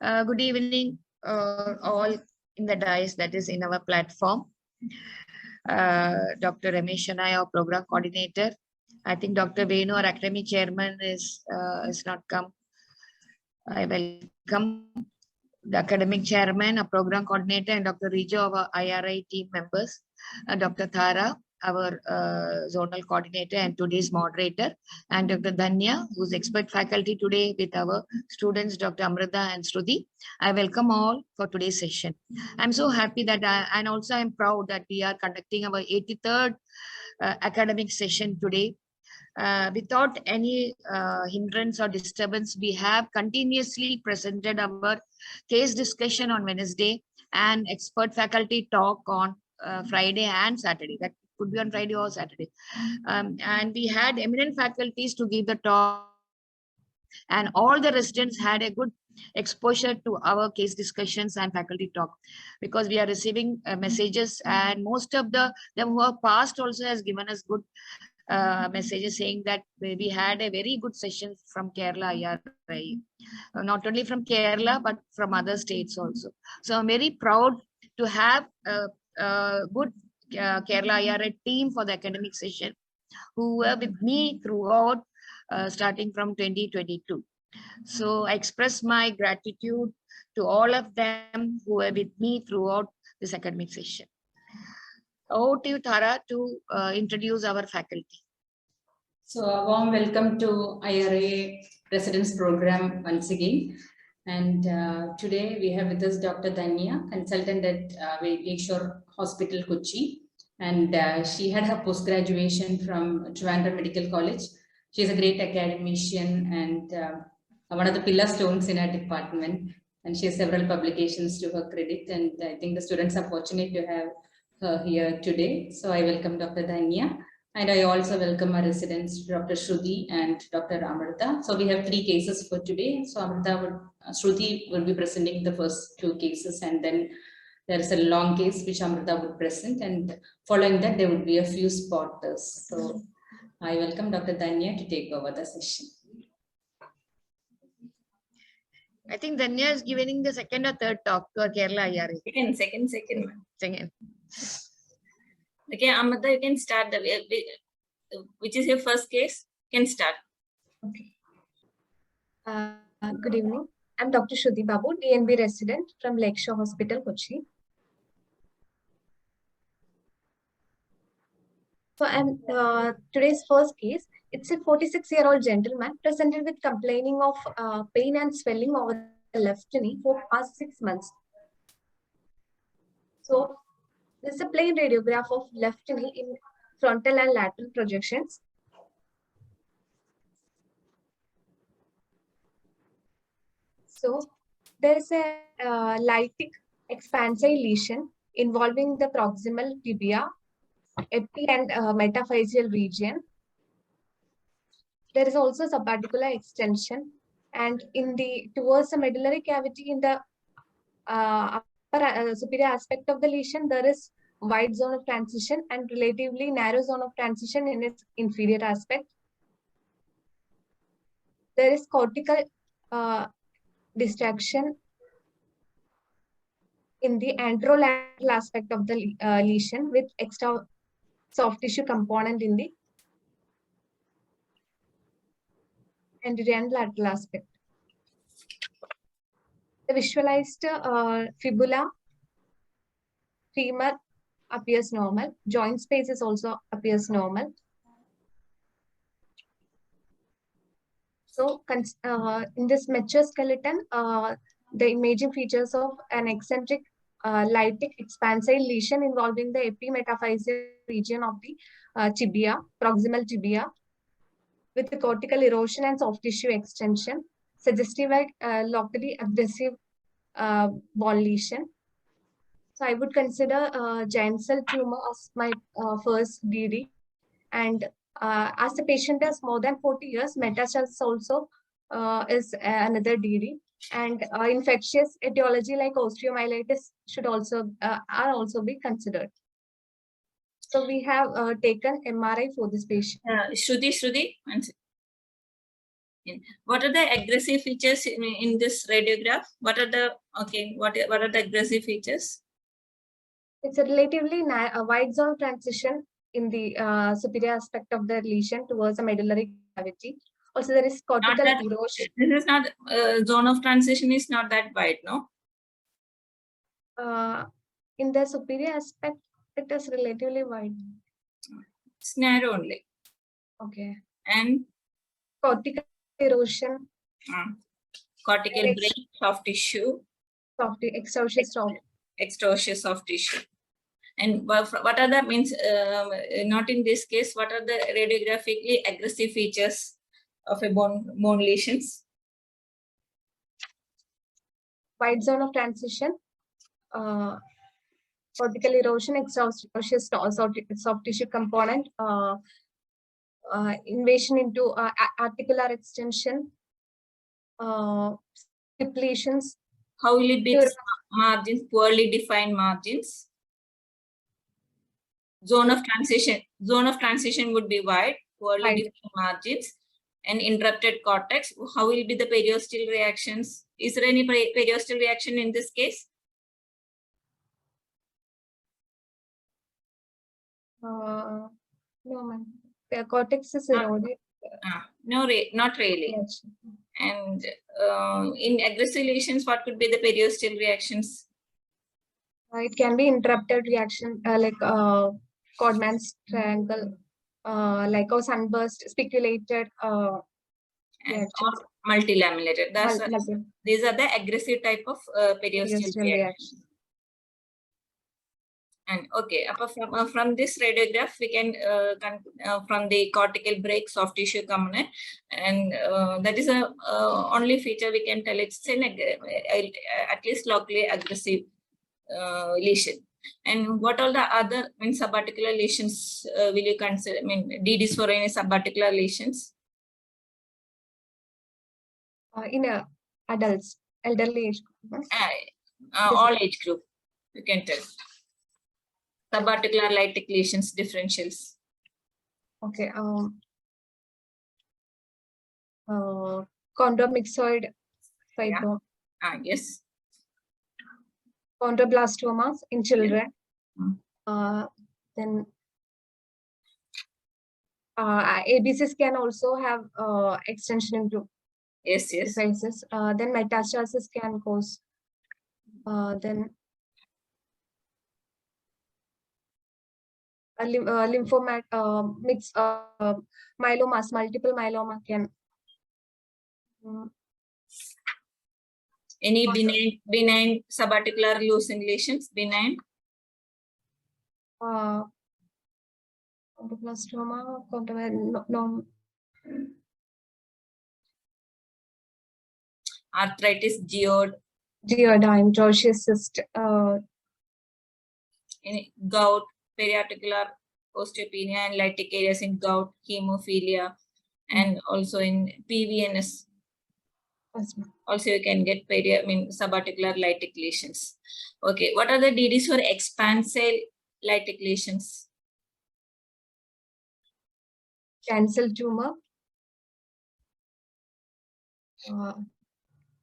Good evening, all in the dais that is in our platform. Dr. Ramesh and I, our program coordinator. I think Dr. Venu, our academic chairman, is not come. I welcome the academic chairman, a program coordinator, and Dr. Rijo, our IRIA team members, Dr. Thara, our zonal coordinator and today's moderator, and Dr. Dhanya, who's expert faculty today with our students, Dr. Amrita and Shruti. I welcome all for today's session. I'm so happy that and also I'm proud that we are conducting our 83rd academic session today. Without any hindrance or disturbance, we have continuously presented our case discussion on Wednesday and expert faculty talk on Friday and Saturday. That could be on Friday or Saturday. And we had eminent faculties to give the talk, and all the residents had a good exposure to our case discussions and faculty talk, because we are receiving messages, and most of them who have passed also has given us good messages saying that we had a very good session from Kerala IRIA, not only from Kerala but from other states also. So I'm very proud to have a good Kerala IRIA team for the academic session who were with me throughout starting from 2022. So I express my gratitude to all of them who were with me throughout this academic session. Over to you, Thara, to introduce our faculty. So a warm welcome to IRA Residence Program once again. And today we have with us Dr. Dhanya, consultant at Lakeshore Hospital, Kochi. And she had her post-graduation from Trivandrum Medical College. She is a great academician and one of the pillar stones in her department. And she has several publications to her credit. And I think the students are fortunate to have her here today. So I welcome Dr. Dhanya. And I also welcome our residents, Dr. Shruti and Dr. Amrita. So we have 3 cases for today. So Shruti will be presenting the first 2 cases, and then there is a long case which Amrita would present, and following that there would be a few spotters. So I welcome Dr. Dhanya to take over the session. I think Dhanya is giving the second or third talk to our Kerala IRA. Second. Okay, Amrita, you can start the which is your first case? You can start. Okay. Good evening. I'm Dr. Shruti Babu, DNB resident from Lakeshore Hospital, Kochi. So I'm today's first case. It's a 46-year-old gentleman presented with complaining of pain and swelling over the left knee for past 6 months. So this is a plain radiograph of left knee in frontal and lateral projections. So there is a lytic expansile lesion involving the proximal tibia, epi and metaphyseal region. There is also subarticular extension, and in the towards the medullary cavity in the superior aspect of the lesion, there is wide zone of transition and relatively narrow zone of transition in its inferior aspect. There is cortical distraction in the anterolateral aspect of the lesion with extra soft tissue component in the anterior and lateral aspect. The visualized fibula, femur appears normal. Joint spaces also appears normal. So in this mature skeleton, the imaging features of an eccentric lytic expansile lesion involving the epimetaphyseal region of the tibia, proximal tibia, with the cortical erosion and soft tissue extension, suggestive locally aggressive bone lesion. So I would consider giant cell tumor as my first DD, and as the patient has more than 40 years, metastasis also is another DD, and infectious etiology like osteomyelitis should also are also be considered. So we have taken MRI for this patient. Shruti, What are the aggressive features in this radiograph? What are the aggressive features? It's a relatively a wide zone transition in the superior aspect of the lesion towards the medullary cavity. Also, there is cortical erosion. This is not zone of transition is not that wide, no? In the superior aspect, it is relatively wide. It's narrow only. Okay. And cortical erosion. Cortical break, soft tissue. Extortion soft tissue. And what are the means? Not in this case. What are the radiographically aggressive features of a bone lesions? Wide zone of transition. Cortical erosion, extortion soft tissue component. Invasion into articular extension, depletions. How will it be margins? Poorly defined margins. Zone of transition would be wide, poorly defined margins, and interrupted cortex. How will be the periosteal reactions? Is there any periosteal reaction in this case? No, ma'am. The cortex is eroded. No, not really. Yes. And in aggressive lesions, what could be the periosteal reactions? It can be interrupted reaction like Codman's triangle, like a sunburst, speculated reactions. Or multilamellated. These are the aggressive type of periosteal reaction. And okay, from this radiograph, we can from the cortical break soft tissue component, and that is a only feature we can tell it's an at least locally aggressive lesion. And what all the other subarticular lesions will you consider? DDs for any subarticular lesions? In adults, elderly age group. All age group, you can tell. Subarticular lytic lesions differentials. Okay. Chondromyxoid fibroma. Yeah. Yes. Chondroblastomas in children. Yeah. Then ABCs can also have extension into devices. Then metastasis can cause. Then lymphoma, mixed myelomas, multiple myeloma can. Any benign subarticular leucine lesions? Benign? Chondroblastoma, no. Arthritis, geode, Georgius cyst. Gout, periarticular osteopenia and lytic areas in gout, hemophilia, and also in PVNS. Also, you can get subarticular lytic lesions. Okay, what are the DDs for expansile lytic lesions? Cancel tumor,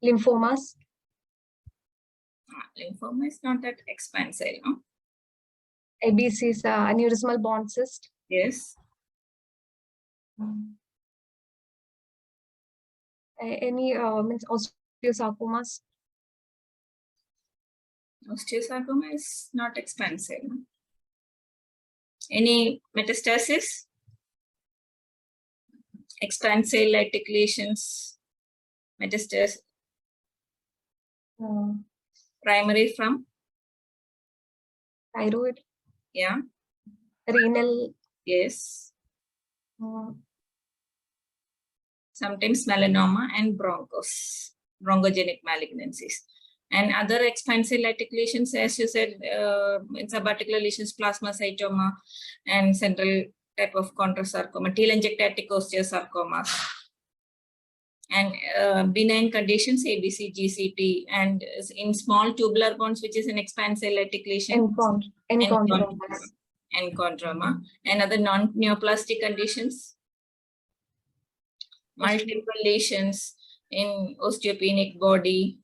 lymphomas. Lymphoma is not that expansile, no? ABC is aneurysmal bond cyst. Yes. Any osteosarcomas. Osteosarcoma is not expansile. No? Any metastasis? Expansile lytic lesions, metastasis. Primary from? Thyroid. Yeah. Renal. Yes. Sometimes melanoma and bronchogenic malignancies. And other expansile lytic lesions, as you said, in subarticular lesions, plasmacytoma and central type of chondrosarcoma, telangiectatic osteosarcomas. And benign conditions, ABC, GCT, and in small tubular bones, which is an expansile lytic lesion. Enchondroma. And other non-neoplastic conditions. multiple lesions in osteopenic body.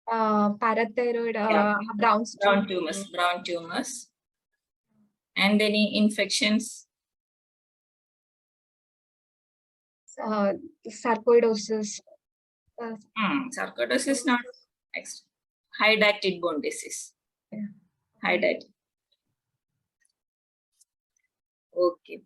Parathyroid, Yeah. brown tumors. And any infections? sarcoidosis. Sarcoidosis is not hydatid bone disease. Yeah. Hydatid. Okay.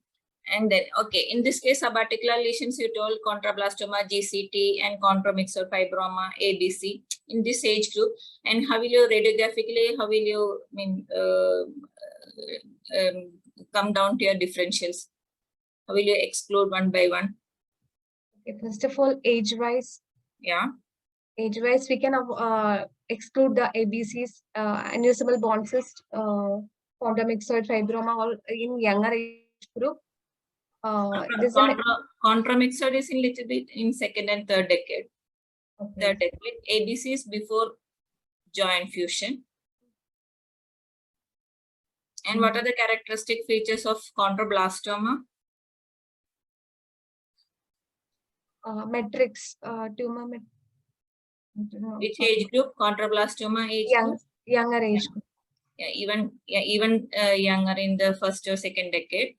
And then, okay, in this case, subarticular lesions, you told chondroblastoma, GCT, and chondromyxoid fibroma, ABC, in this age group. And how will you radiographically, how will you, come down to your differentials? How will you exclude one by one? Okay, first of all, age-wise. Yeah. Age-wise, we can exclude the ABCs, aneurysmal bone cyst, chondromyxoid fibroma, all in younger age group. Chondromyxoid is in little bit in second and third decade. Okay. Third decade. ABC is before joint fusion. And what are the characteristic features of chondroblastoma? Matrix, tumor. Which age group? Chondroblastoma age group? Younger age group. Yeah, even younger in the first or second decade.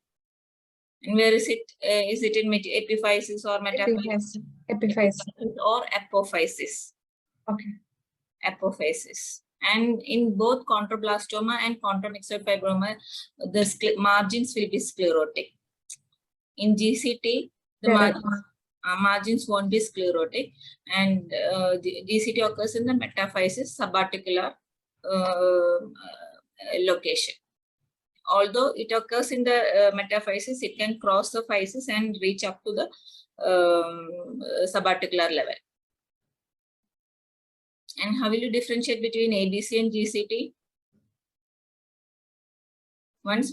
And where is it? Is it in epiphysis or metaphysis? Epiphysis or apophysis? Okay. Apophysis. And in both chondroblastoma and chondromyxoid fibroma, the margins will be sclerotic. In GCT, the margins won't be sclerotic, and the GCT occurs in the metaphysis subarticular location. Although it occurs in the metaphysis, it can cross the physis and reach up to the subarticular level. And how will you differentiate between ABC and GCT? One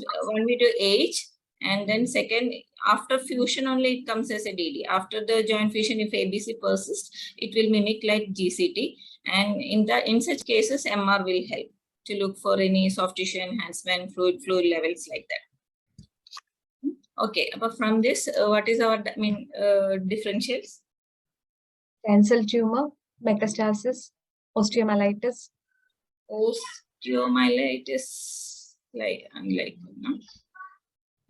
we do age, and then second, after fusion only it comes as a DD. After the joint fusion, if ABC persists, it will mimic like GCT. And in such cases, MR will help to look for any soft tissue enhancement, fluid levels like that. Okay, apart from this, what is our differentials? Cancel tumor, metastasis, osteomyelitis. Osteomyelitis, unlike, no?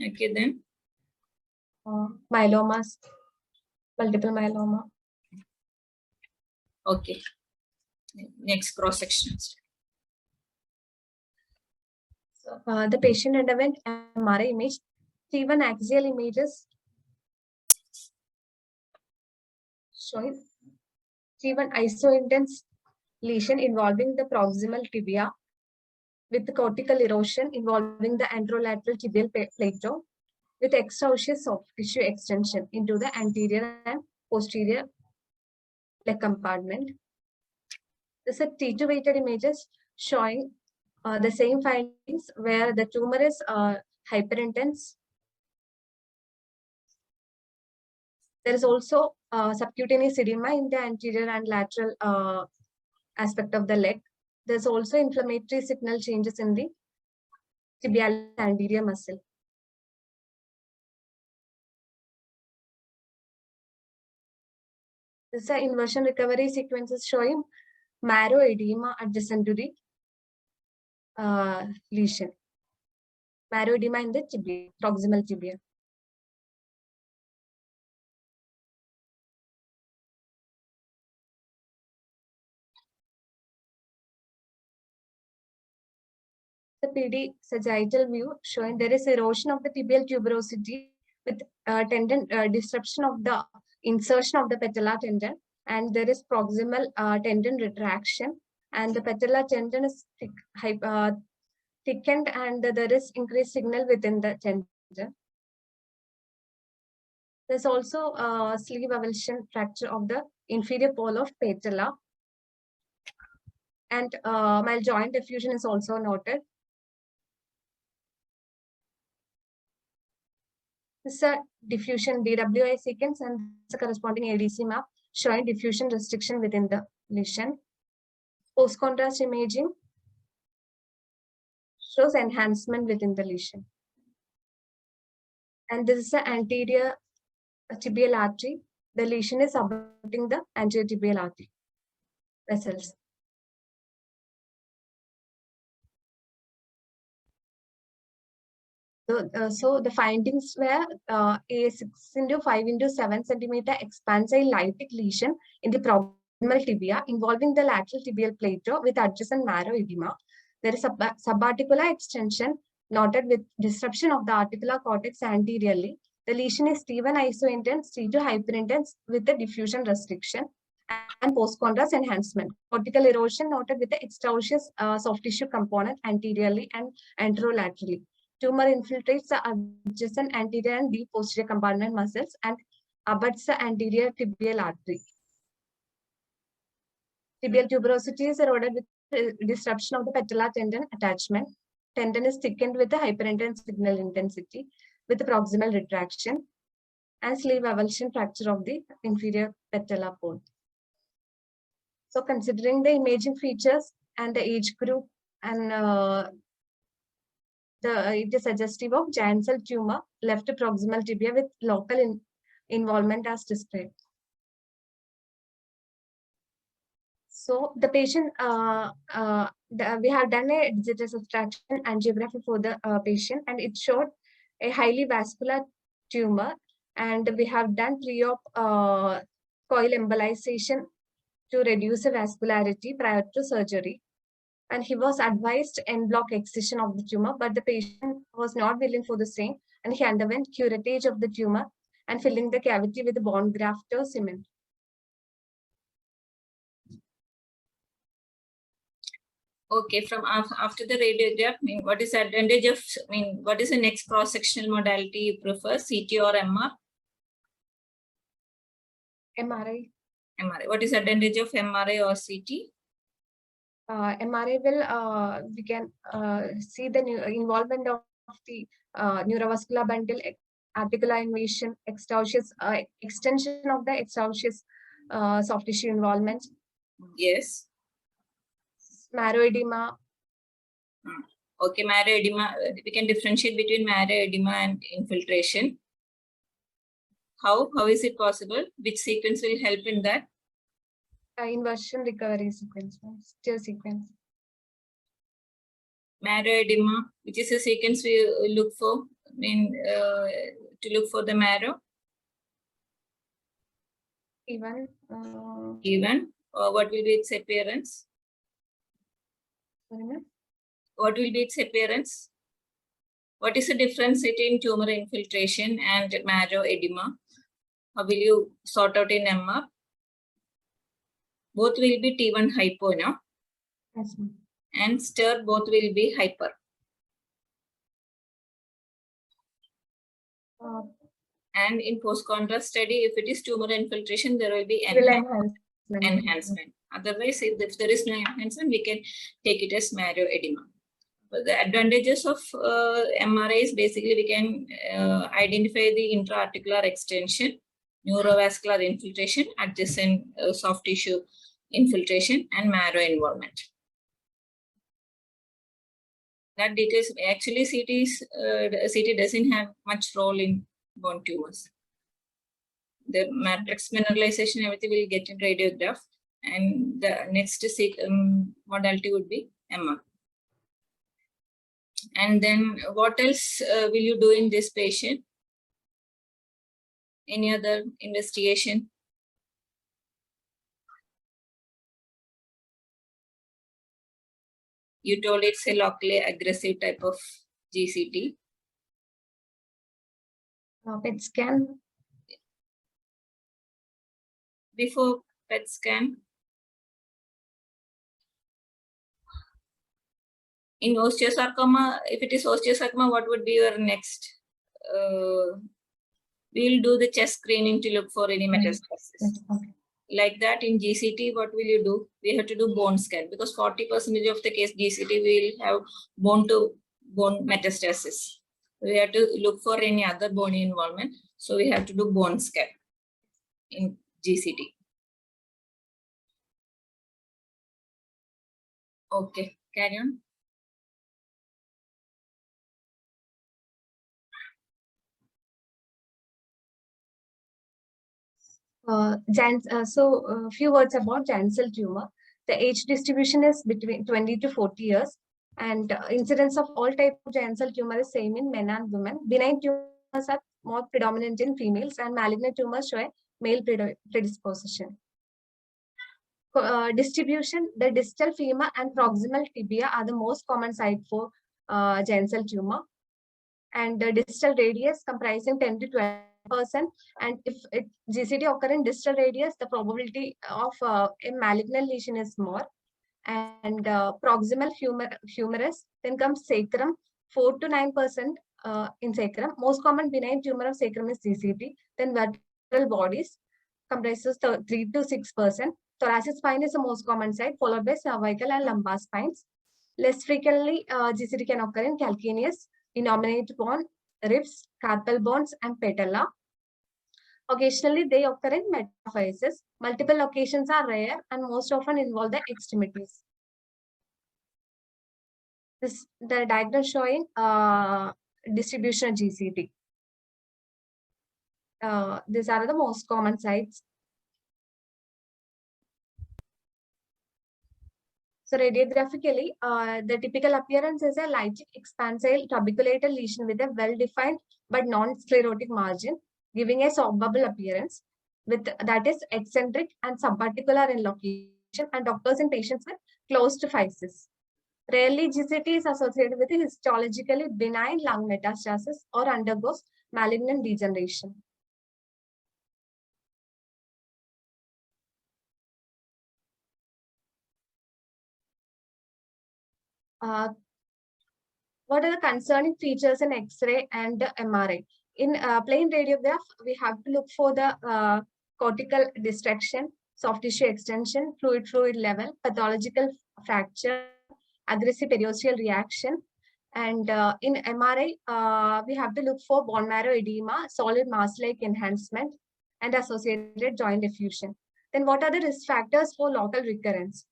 Okay, then. Myelomas, multiple myeloma. Okay. Next cross-section. The patient underwent MRI image, T1 axial images showing T1 isointense lesion involving the proximal tibia with cortical erosion involving the anterolateral tibial plateau with extraosseous soft tissue extension into the anterior and posterior leg compartment. This is T2 weighted images showing the same findings where the tumor is hyperintense. There is also subcutaneous edema in the anterior and lateral aspect of the leg. There's also inflammatory signal changes in the tibialis anterior muscle. This is an inversion recovery sequences showing marrow edema adjacent to the lesion. Marrow edema in the tibia, proximal tibia. The PD sagittal view showing there is erosion of the tibial tuberosity with tendon disruption of the insertion of the patellar tendon, and there is proximal tendon retraction, and the patellar tendon is thickened, and there is increased signal within the tendon. There's also sleeve avulsion fracture of the inferior pole of patella, and mild joint effusion is also noted. This is a diffusion DWI sequence and the corresponding ADC map showing diffusion restriction within the lesion. Post-contrast imaging shows enhancement within the lesion. And this is the anterior tibial artery. The lesion is supporting the anterior tibial artery vessels. So the findings were a 6 into 5 into 7 centimeter expansile lytic lesion in the proximal tibia involving the lateral tibial plateau with adjacent marrow edema. There is a subarticular extension noted with disruption of the articular cortex anteriorly. The lesion is T1 isointense, T2 hyperintense with a diffusion restriction and post-contrast enhancement. Cortical erosion noted with the extraosseous soft tissue component anteriorly and anterolaterally. Tumor infiltrates the adjacent anterior and deep posterior compartment muscles and abuts the anterior tibial artery. Tibial tuberosity is eroded with disruption of the patellar tendon attachment. Tendon is thickened with the hyperintense signal intensity with the proximal retraction and sleeve avulsion fracture of the inferior patellar bone. So considering the imaging features and the age group and it is suggestive of giant cell tumor, left proximal tibia with local involvement as described. So the patient, we have done a digital subtraction angiography for the patient, and it showed a highly vascular tumor, and we have done pre-op coil embolization to reduce the vascularity prior to surgery. And he was advised en bloc excision of the tumor, but the patient was not willing for the same, and he underwent curettage of the tumor and filling the cavity with bone graft or cement. Okay, from after the radiograph, what is the advantage of, what is the next cross-sectional modality you prefer, CT or MR? MRI. MRI. What is the advantage of MRI or CT? MRI will, we can see the involvement of the neurovascular bundle, articular invasion, extraosseous extension of the extraosseous soft tissue involvement. Yes. Marrow edema. Okay, marrow edema. We can differentiate between marrow edema and infiltration. How is it possible? Which sequence will help in that? Inversion recovery sequence, still sequence. Marrow edema, which is a sequence we look for, to look for the marrow? Even. What will be its appearance? What will be its appearance? What is the difference between tumor infiltration and marrow edema? How will you sort out in MR? Both will be T1 hypo, no? Yes, and stir both will be hyper. And in post-contrast study, if it is tumor infiltration, there will be enhancement. Otherwise, if there is no enhancement, we can take it as marrow edema. But the advantages of MRI is basically we can identify the intra-articular extension, neurovascular infiltration, adjacent soft tissue infiltration, and marrow involvement. That details, actually CT doesn't have much role in bone tumors. The matrix mineralization, everything will get in radiograph, and the next modality would be MR. And then what else will you do in this patient? Any other investigation? You told it's a locally aggressive type of GCT. PET scan. Before PET scan, in osteosarcoma, if it is osteosarcoma, what would be your next? We'll do the chest screening to look for any metastasis. Okay. Like that, in GCT, what will you do? We have to do bone scan because 40% of the case GCT will have bone to bone metastasis. We have to look for any other bone involvement. So we have to do bone scan in GCT. Okay, carry on. Few words about giant cell tumor. The age distribution is between 20 to 40 years, and incidence of all type of giant cell tumor is same in men and women. Benign tumors are more predominant in females, and malignant tumors show a male predisposition. Distribution: the distal femur and proximal tibia are the most common site for giant cell tumor, and the distal radius comprising 10 to 12%. And if GCT occur in distal radius, the probability of a malignant lesion is more. And proximal humerus, then comes sacrum, 4 to 9% in sacrum. Most common benign tumor of sacrum is GCT. Then vertebral bodies comprises 3 to 6%. Thoracic spine is the most common site, followed by cervical and lumbar spines. Less frequently, GCT can occur in calcaneus, innominate bone, ribs, carpal bones, and patella. Occasionally, they occur in metaphyses. Multiple locations are rare and most often involve the extremities. The diagram showing distribution of GCT. These are the most common sites. So radiographically, the typical appearance is a lytic expansile trabeculated lesion with a well-defined but non-sclerotic margin, giving a soft bubble appearance with that is eccentric and subparticular in location, and occurs in patients with closed physis. Rarely, GCT is associated with a histologically benign lung metastasis or undergoes malignant degeneration. What are the concerning features in X-ray and MRI? In plain radiograph, we have to look for the cortical distraction, soft tissue extension, fluid level, pathological fracture, aggressive periosteal reaction. And in MRI, we have to look for bone marrow edema, solid mass-like enhancement, and associated joint effusion. Then what are the risk factors for local recurrence?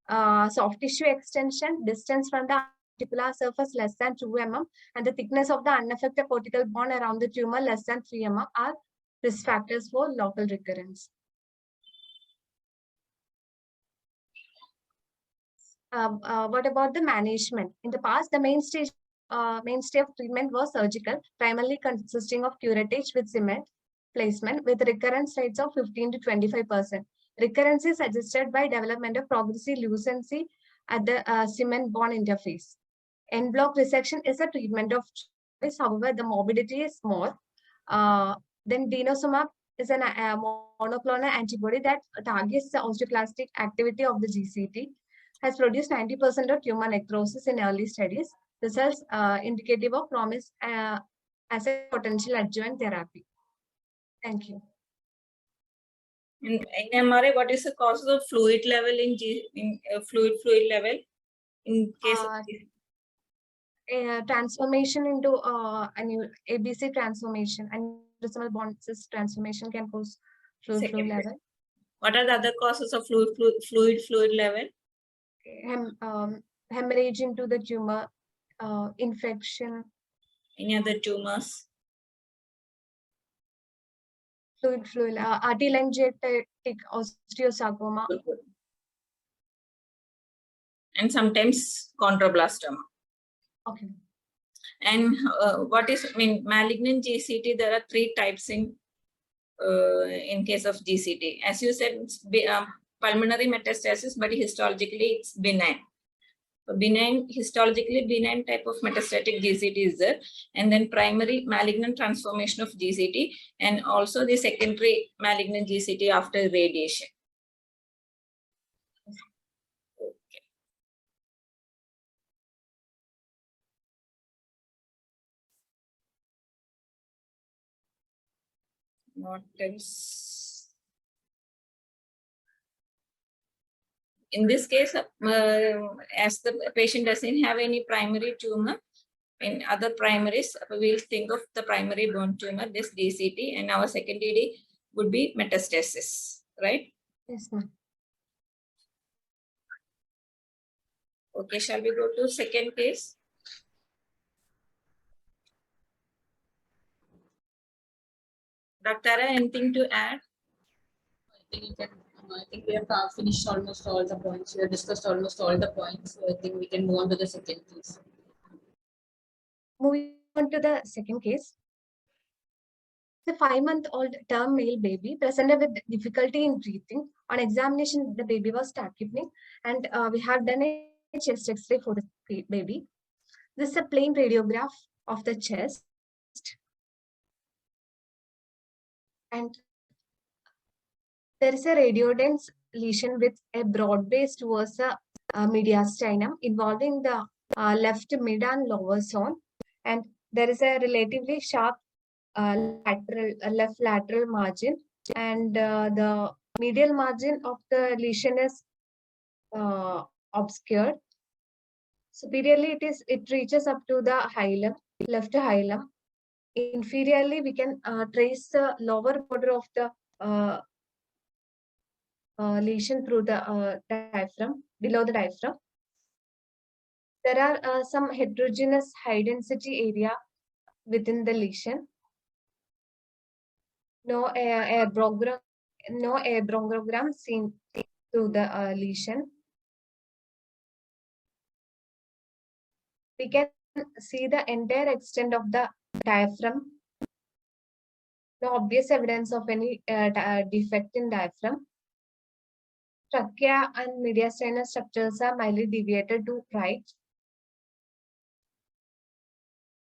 Soft tissue extension, distance from the articular surface less than 2 mm, and the thickness of the unaffected cortical bone around the tumor less than 3 mm are risk factors for local recurrence. What about the management? In the past, the mainstay of treatment was surgical, primarily consisting of curettage with cement placement, with recurrence rates of 15 to 25%. Recurrence is suggested by development of progressive lucency at the cement bone interface. En bloc resection is a treatment of choice. However, the morbidity is more. Then denosumab is a monoclonal antibody that targets the osteoclastic activity of the GCT, has produced 90% of tumor necrosis in early studies. Results indicative of promise as a potential adjuvant therapy. Thank you. In MRI, what is the cause of fluid level in fluid level in case of transformation into an ABC transformation, and decimal bond cyst transformation can cause fluid level. What are the other causes of fluid level? Hemorrhage into the tumor, infection. Any other tumors? Fluid, artelangiectatic osteosarcoma. And sometimes chondroblastoma. Okay. And malignant GCT, there are 3 types in case of GCT. As you said, it's pulmonary metastasis, but histologically it's benign. Histologically benign type of metastatic GCT is there, and then primary malignant transformation of GCT, and also the secondary malignant GCT after radiation. Okay. What else? In this case, as the patient doesn't have any primary tumor, in other primaries, we'll think of the primary bone tumor, this DCT, and our secondary would be metastasis, right? Yes, ma'am. Okay, shall we go to second case? Dr. Tara, anything to add? I think we have finished almost all the points. We have discussed almost all the points. So I think we can move on to the second case. Moving on to the second case. The 5-month-old term male baby presented with difficulty in breathing. On examination, the baby was tachypneic, and we have done a chest X-ray for the baby. This is a plain radiograph of the chest, and there is a radiodense lesion with a broad base towards the mediastinum involving the left mid and lower zone, and there is a relatively sharp left lateral margin, and the medial margin of the lesion is obscured. Superiorly, it reaches up to the hilum, left hilum. Inferiorly, we can trace the lower border of the lesion through the diaphragm, below the diaphragm. There are some heterogeneous high density area within the lesion. No air bronchogram seen through the lesion. We can see the entire extent of the diaphragm. No obvious evidence of any defect in diaphragm. Trachea and mediastinal structures are mildly deviated to right.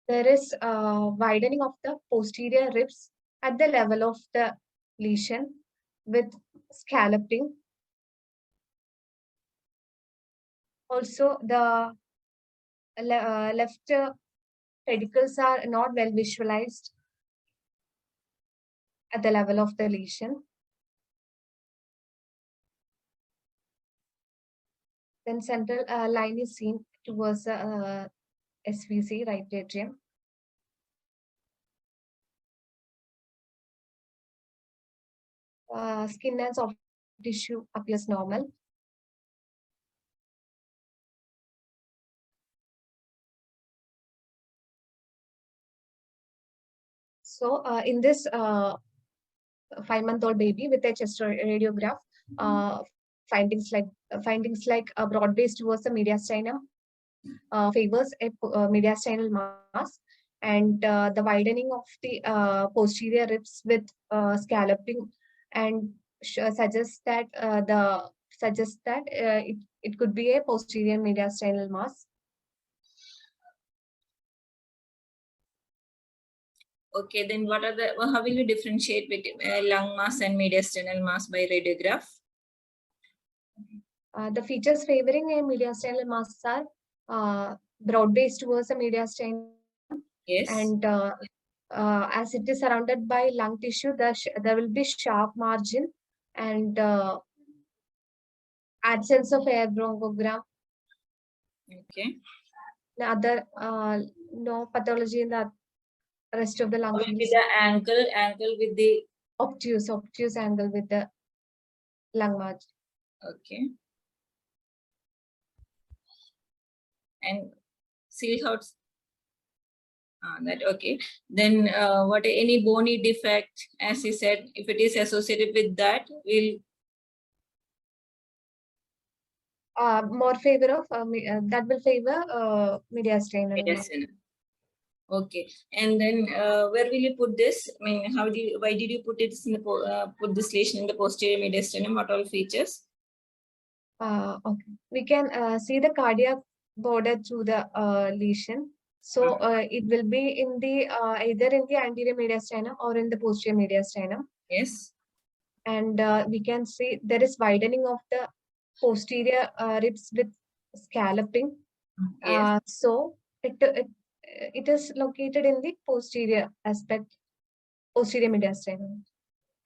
There is widening of the posterior ribs at the level of the lesion with scalloping. Also, the left pedicles are not well visualized at the level of the lesion. Then central line is seen towards the SVC, right atrium. Skin and soft tissue appears normal. So in this 5-month-old baby with a chest radiograph, findings like a broad base towards the mediastinum favors a mediastinal mass, and the widening of the posterior ribs with scalloping, and suggests that it could be a posterior mediastinal mass. Okay, then what are the, how will you differentiate between lung mass and mediastinal mass by radiograph? The features favoring a mediastinal mass are broad base towards the mediastinum. Yes. And as it is surrounded by lung tissue, there will be sharp margin and absence of air bronchogram. Okay. The other no pathology in the rest of the lung What will be fields. the angle with the obtuse angle with the lung margin. Okay. And Seelhout's that okay. Then what any bony defect, as he said, if it is associated with that, will more favor of that will favor mediastinal. mediastinal. Okay, and then where will you put this? I mean, why did you put it in the put this lesion in the posterior mediastinum? What all features? Okay, we can see the cardiac border through the lesion. So it will be in the either in the anterior mediastinum or in the posterior mediastinum. Yes. And we can see there is widening of the posterior ribs with scalloping. Yes. So it is located in the posterior aspect, posterior mediastinum,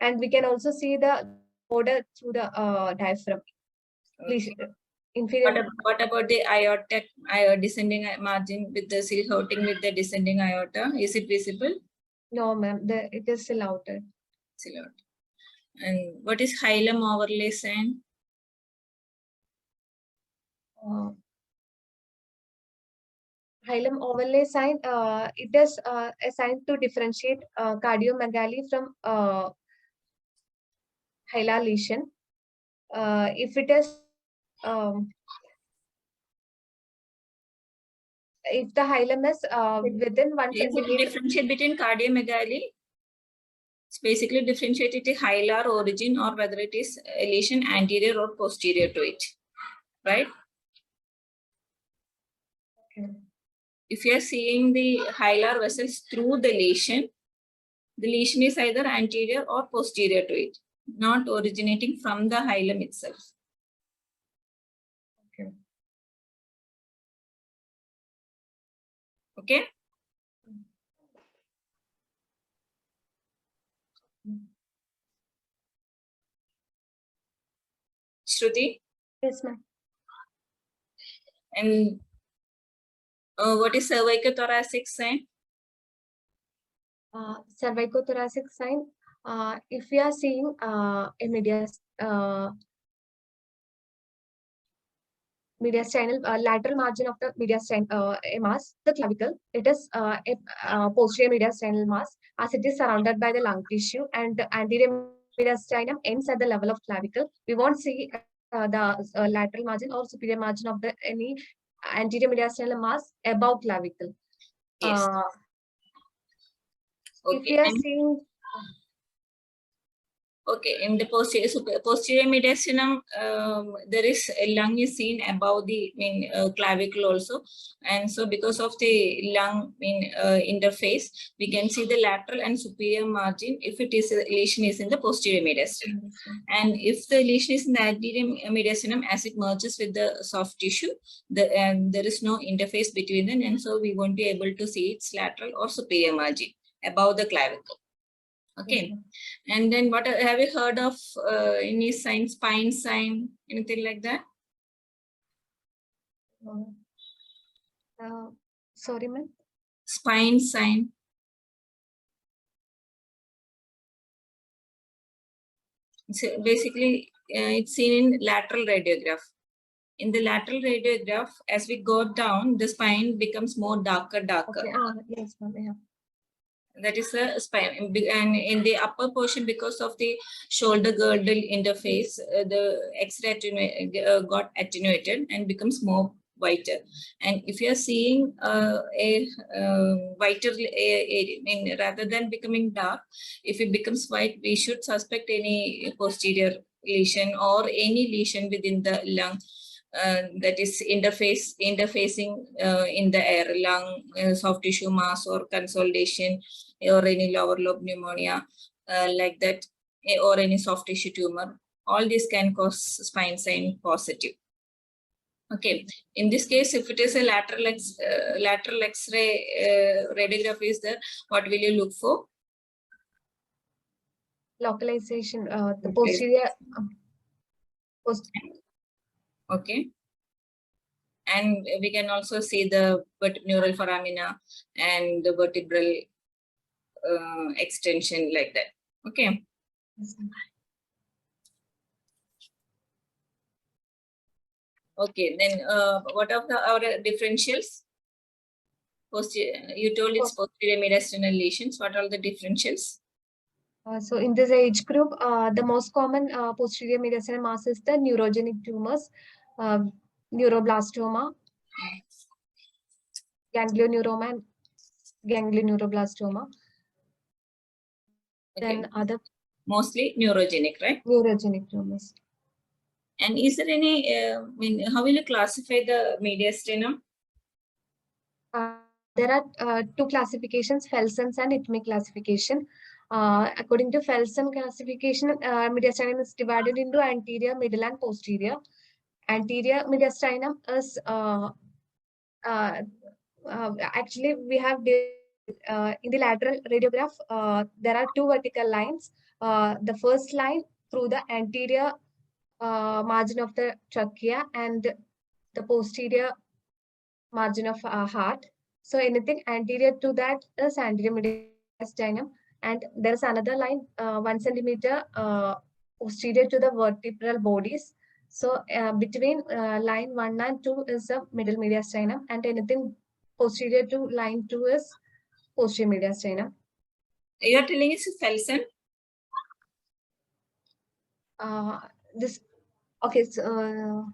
and we can also see the border through the diaphragm. Okay. Inferior. What about the aortic descending margin with the Seelhouting with the descending aorta? Is it visible? No, ma'am. It is still outed. Still out. And what is hilum overlay sign? Hilum overlay sign. It is a sign to differentiate cardiomegaly from hilar lesion. If it is if the hilum is within 1 Is it centimeter. differentiate between cardiomegaly? It's basically differentiate it hilar origin or whether it is a lesion anterior or posterior to it, right? Okay. If you are seeing the hilar vessels through the lesion is either anterior or posterior to it, not originating from the hilum itself. Okay. Okay. Shruti? Yes, ma'am. And what is cervicothoracic sign? Cervicothoracic sign. If we are seeing a mediastinal lateral margin of the mediastinal mass, the clavicle, it is a posterior mediastinal mass as it is surrounded by the lung tissue, and the anterior mediastinum ends at the level of clavicle. We won't see the lateral margin or superior margin of the any anterior mediastinal mass above clavicle. Yes. If we are seeing in the posterior mediastinum, there is a lung is seen above the clavicle also, and so because of the lung interface, we can see the lateral and superior margin if it is a lesion is in the posterior mediastinum, and if the lesion is in the anterior mediastinum, as it merges with the soft tissue, there is no interface between them, and so we won't be able to see its lateral or superior margin above the clavicle. Okay, and then what have you heard of any sign, spine sign, anything like that? Sorry, ma'am. Spine sign. So basically, it's seen in lateral radiograph. In the lateral radiograph, as we go down, the spine becomes more darker. Okay. Yes, ma'am. Yeah. That is the spine, and in the upper portion, because of the shoulder girdle interface, the X-ray got attenuated and becomes more whiter. And if you are seeing a whiter, rather than becoming dark, if it becomes white, we should suspect any posterior lesion or any lesion within the lung. That is interfacing in the air, lung, soft tissue mass or consolidation, or any lower lobe pneumonia like that, or any soft tissue tumor. All these can cause spine sign positive. Okay, in this case, if it is a lateral X-ray radiograph is there, what will you look for? Localization, the posterior. Okay. And we can also see the neural foramina and the vertebral extension like that. Okay. Okay, then what are our differentials? You told it's posterior mediastinal lesions. What are the differentials? So in this age group, the most common posterior mediastinal mass is the neurogenic tumors, neuroblastoma, ganglioneuroma, and ganglioneuroblastoma. Okay. Then other mostly neurogenic, right? Neurogenic tumors. And is there any, how will you classify the mediastinum? There are two classifications, Felson's and Itmic classification. According to Felson classification, mediastinum is divided into anterior, middle, and posterior. Anterior mediastinum is actually we have in the lateral radiograph, there are two vertical lines. The first line through the anterior margin of the trachea and the posterior margin of heart. So anything anterior to that is anterior mediastinum, and there is another line 1 centimeter posterior to the vertebral bodies. So between line 1 and 2 is the middle mediastinum, and anything posterior to line 2 is posterior mediastinum. You are telling it's Felson? This okay. So,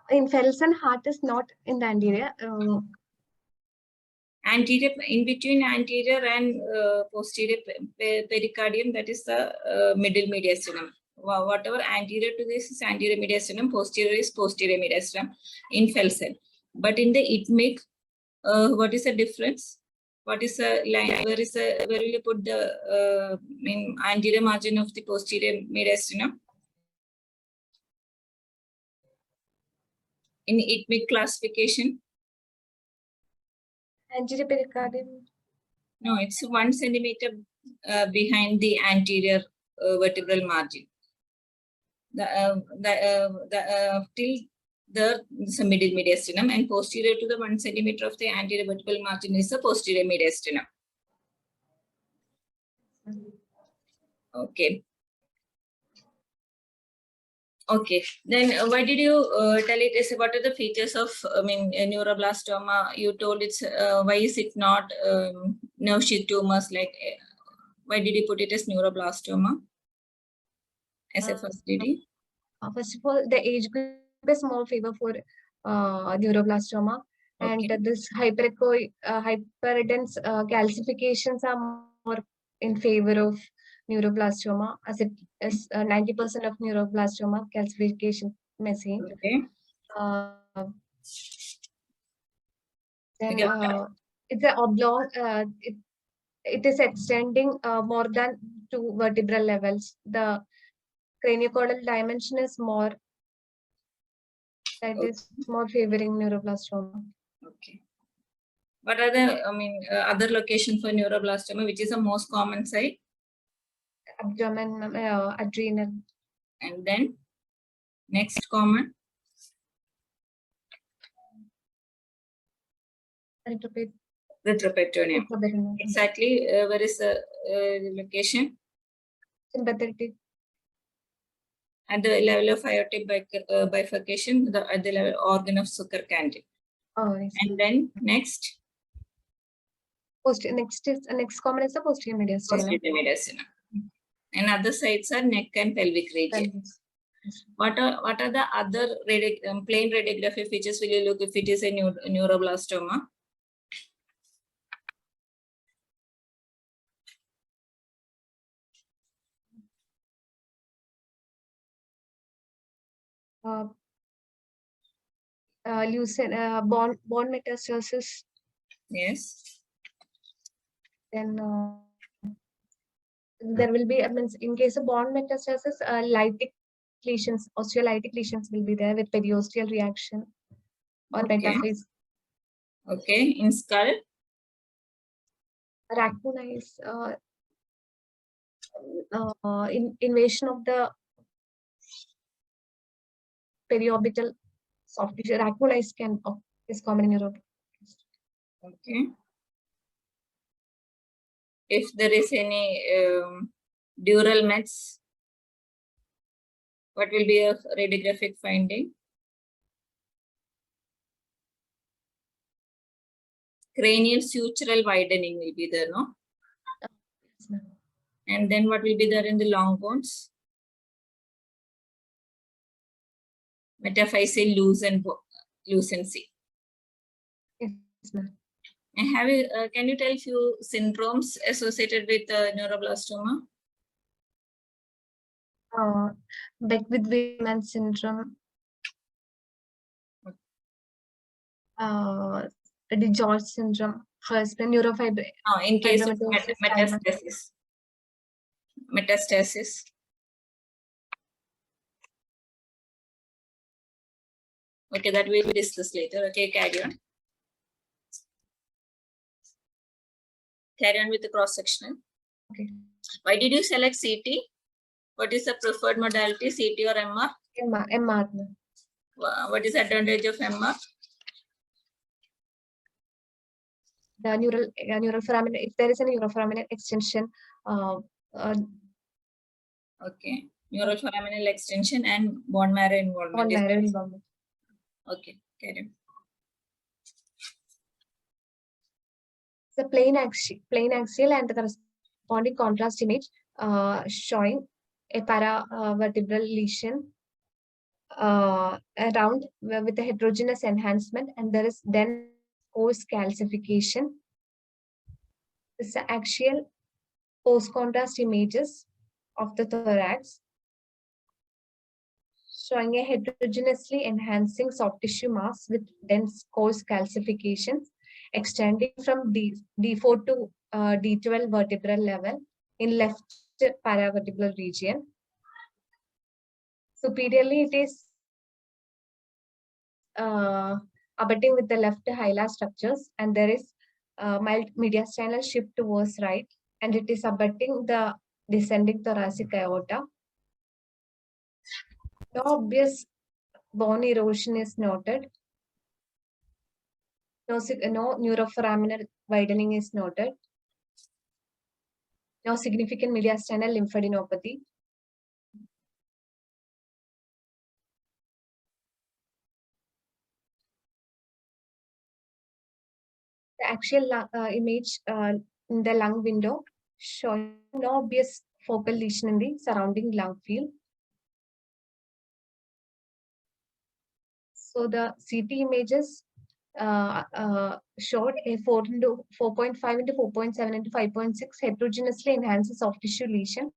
in Felsen, heart is not in the anterior. Anterior, in between anterior and posterior pericardium, that is the middle mediastinum. Whatever anterior to this is anterior mediastinum, posterior is posterior mediastinum in Felsen. But in the ITMIC, what is the difference? What is the line? Where will you put the anterior margin of the posterior mediastinum? In ITMIC classification? Anterior pericardium. No, it's 1 centimeter behind the anterior vertebral margin. Till the middle mediastinum, and posterior to the 1 centimeter of the anterior vertebral margin is the posterior mediastinum. Okay. Okay. Then why did you tell it as what are the features of neuroblastoma? You told it's why is it not nerve sheath tumors? Like why did you put it as neuroblastoma as a first DD? First of all, the age group is more favor for neuroblastoma, Okay. and this hyperdense calcifications are more in favor of neuroblastoma, as it is 90% of neuroblastoma calcification missing. Okay. Then Okay. it's an oblong. It is extending more than 2 vertebral levels. The craniocaudal dimension is more. That is more favoring neuroblastoma. Okay. What are the other location for neuroblastoma, which is the most common site? Abdomen, adrenal. And then next common? Retroperitoneum. Exactly. Where is the location? Sympathetic. At the level of aortic bifurcation, at the level organ of Zucker-Candy. Oh, yes. And then next? Next common is the posterior mediastinum. Posterior mediastinum. And other sites are neck and pelvic region. What are the other plain radiography features will you look if it is a neuroblastoma? Bone metastasis. Yes. Then there will be, in case of bone metastasis, lytic lesions, osteolytic lesions will be there with periosteal reaction or metaphyse. Okay, in skull? Raccoonize, invasion of the periorbital soft tissue. Raccoonize is common in Europe. Okay. If there is any dural mets, what will be a radiographic finding? Cranial sutural widening will be there, no? Yes, and then what will be there in the long bones? Metaphyseal lucency. yes, ma'am. And have you, can you tell few syndromes associated with neuroblastoma? Beckwith-Wieman syndrome. DiGeorge syndrome. Husband neurofiber. In case of fibromatosis, metastasis. Okay, that we will discuss later. Okay, carry on. Carry on with the cross section. Okay. Why did you select CT? What is the preferred modality, CT or MR? MR. What is the advantage of MR? The neural foramen, if there is a neuroforaminal extension. Okay, neural foraminal extension and bone marrow involvement. Bone marrow involvement. Okay, carry on. The plain axial and the corresponding contrast image showing a paravertebral lesion around with a heterogeneous enhancement, and there is then coarse calcification. This is axial post-contrast images of the thorax showing a heterogeneously enhancing soft tissue mass with dense coarse calcifications extending from D4 to D12 vertebral level in left paravertebral region. Superiorly, it is abutting with the left hilar structures, and there is mild mediastinal shift towards right, and it is abutting the descending thoracic aorta. No obvious bone erosion is noted. No neuroforaminal widening is noted. No significant mediastinal lymphadenopathy. The axial image in the lung window showing no obvious focal lesion in the surrounding lung field. So the CT images showed a 4.5 into 4.7 into 5.6 heterogeneously enhanced soft tissue lesion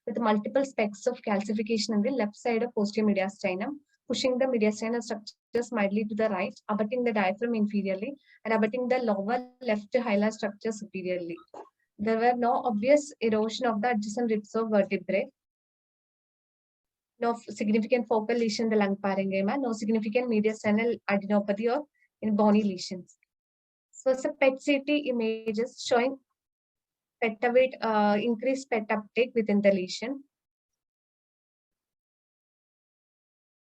with multiple specks of calcification in the left side of posterior mediastinum, pushing the mediastinal structures mildly to the right, abutting the diaphragm inferiorly, and abutting the lower left hilar structure superiorly. There were no obvious erosion of the adjacent ribs of vertebrae. No significant focal lesion in the lung parenchyma, no significant mediastinal adenopathy or in bony lesions. So it's a PET CT images showing increased PET uptake within the lesion.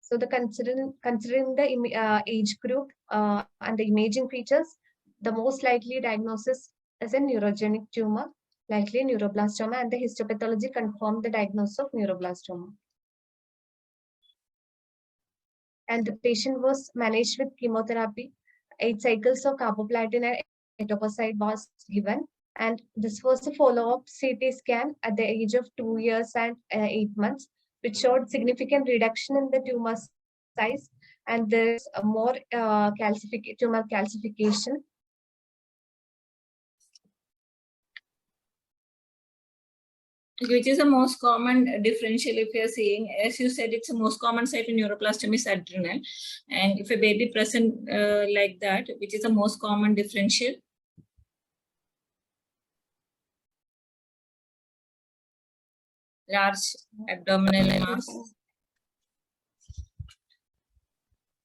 So the considering the age group and the imaging features, the most likely diagnosis is a neurogenic tumor, likely neuroblastoma, and the histopathology confirmed the diagnosis of neuroblastoma. And the patient was managed with chemotherapy. 8 cycles of carboplatin and etoposide was given. And this was a follow-up CT scan at the age of 2 years and 8 months, which showed significant reduction in the tumor size, and there's a more tumor calcification. Which is the most common differential if you're seeing? As you said, it's the most common site in neuroplasty is adrenal. And if a baby present like that, which is the most common differential? Large abdominal mass.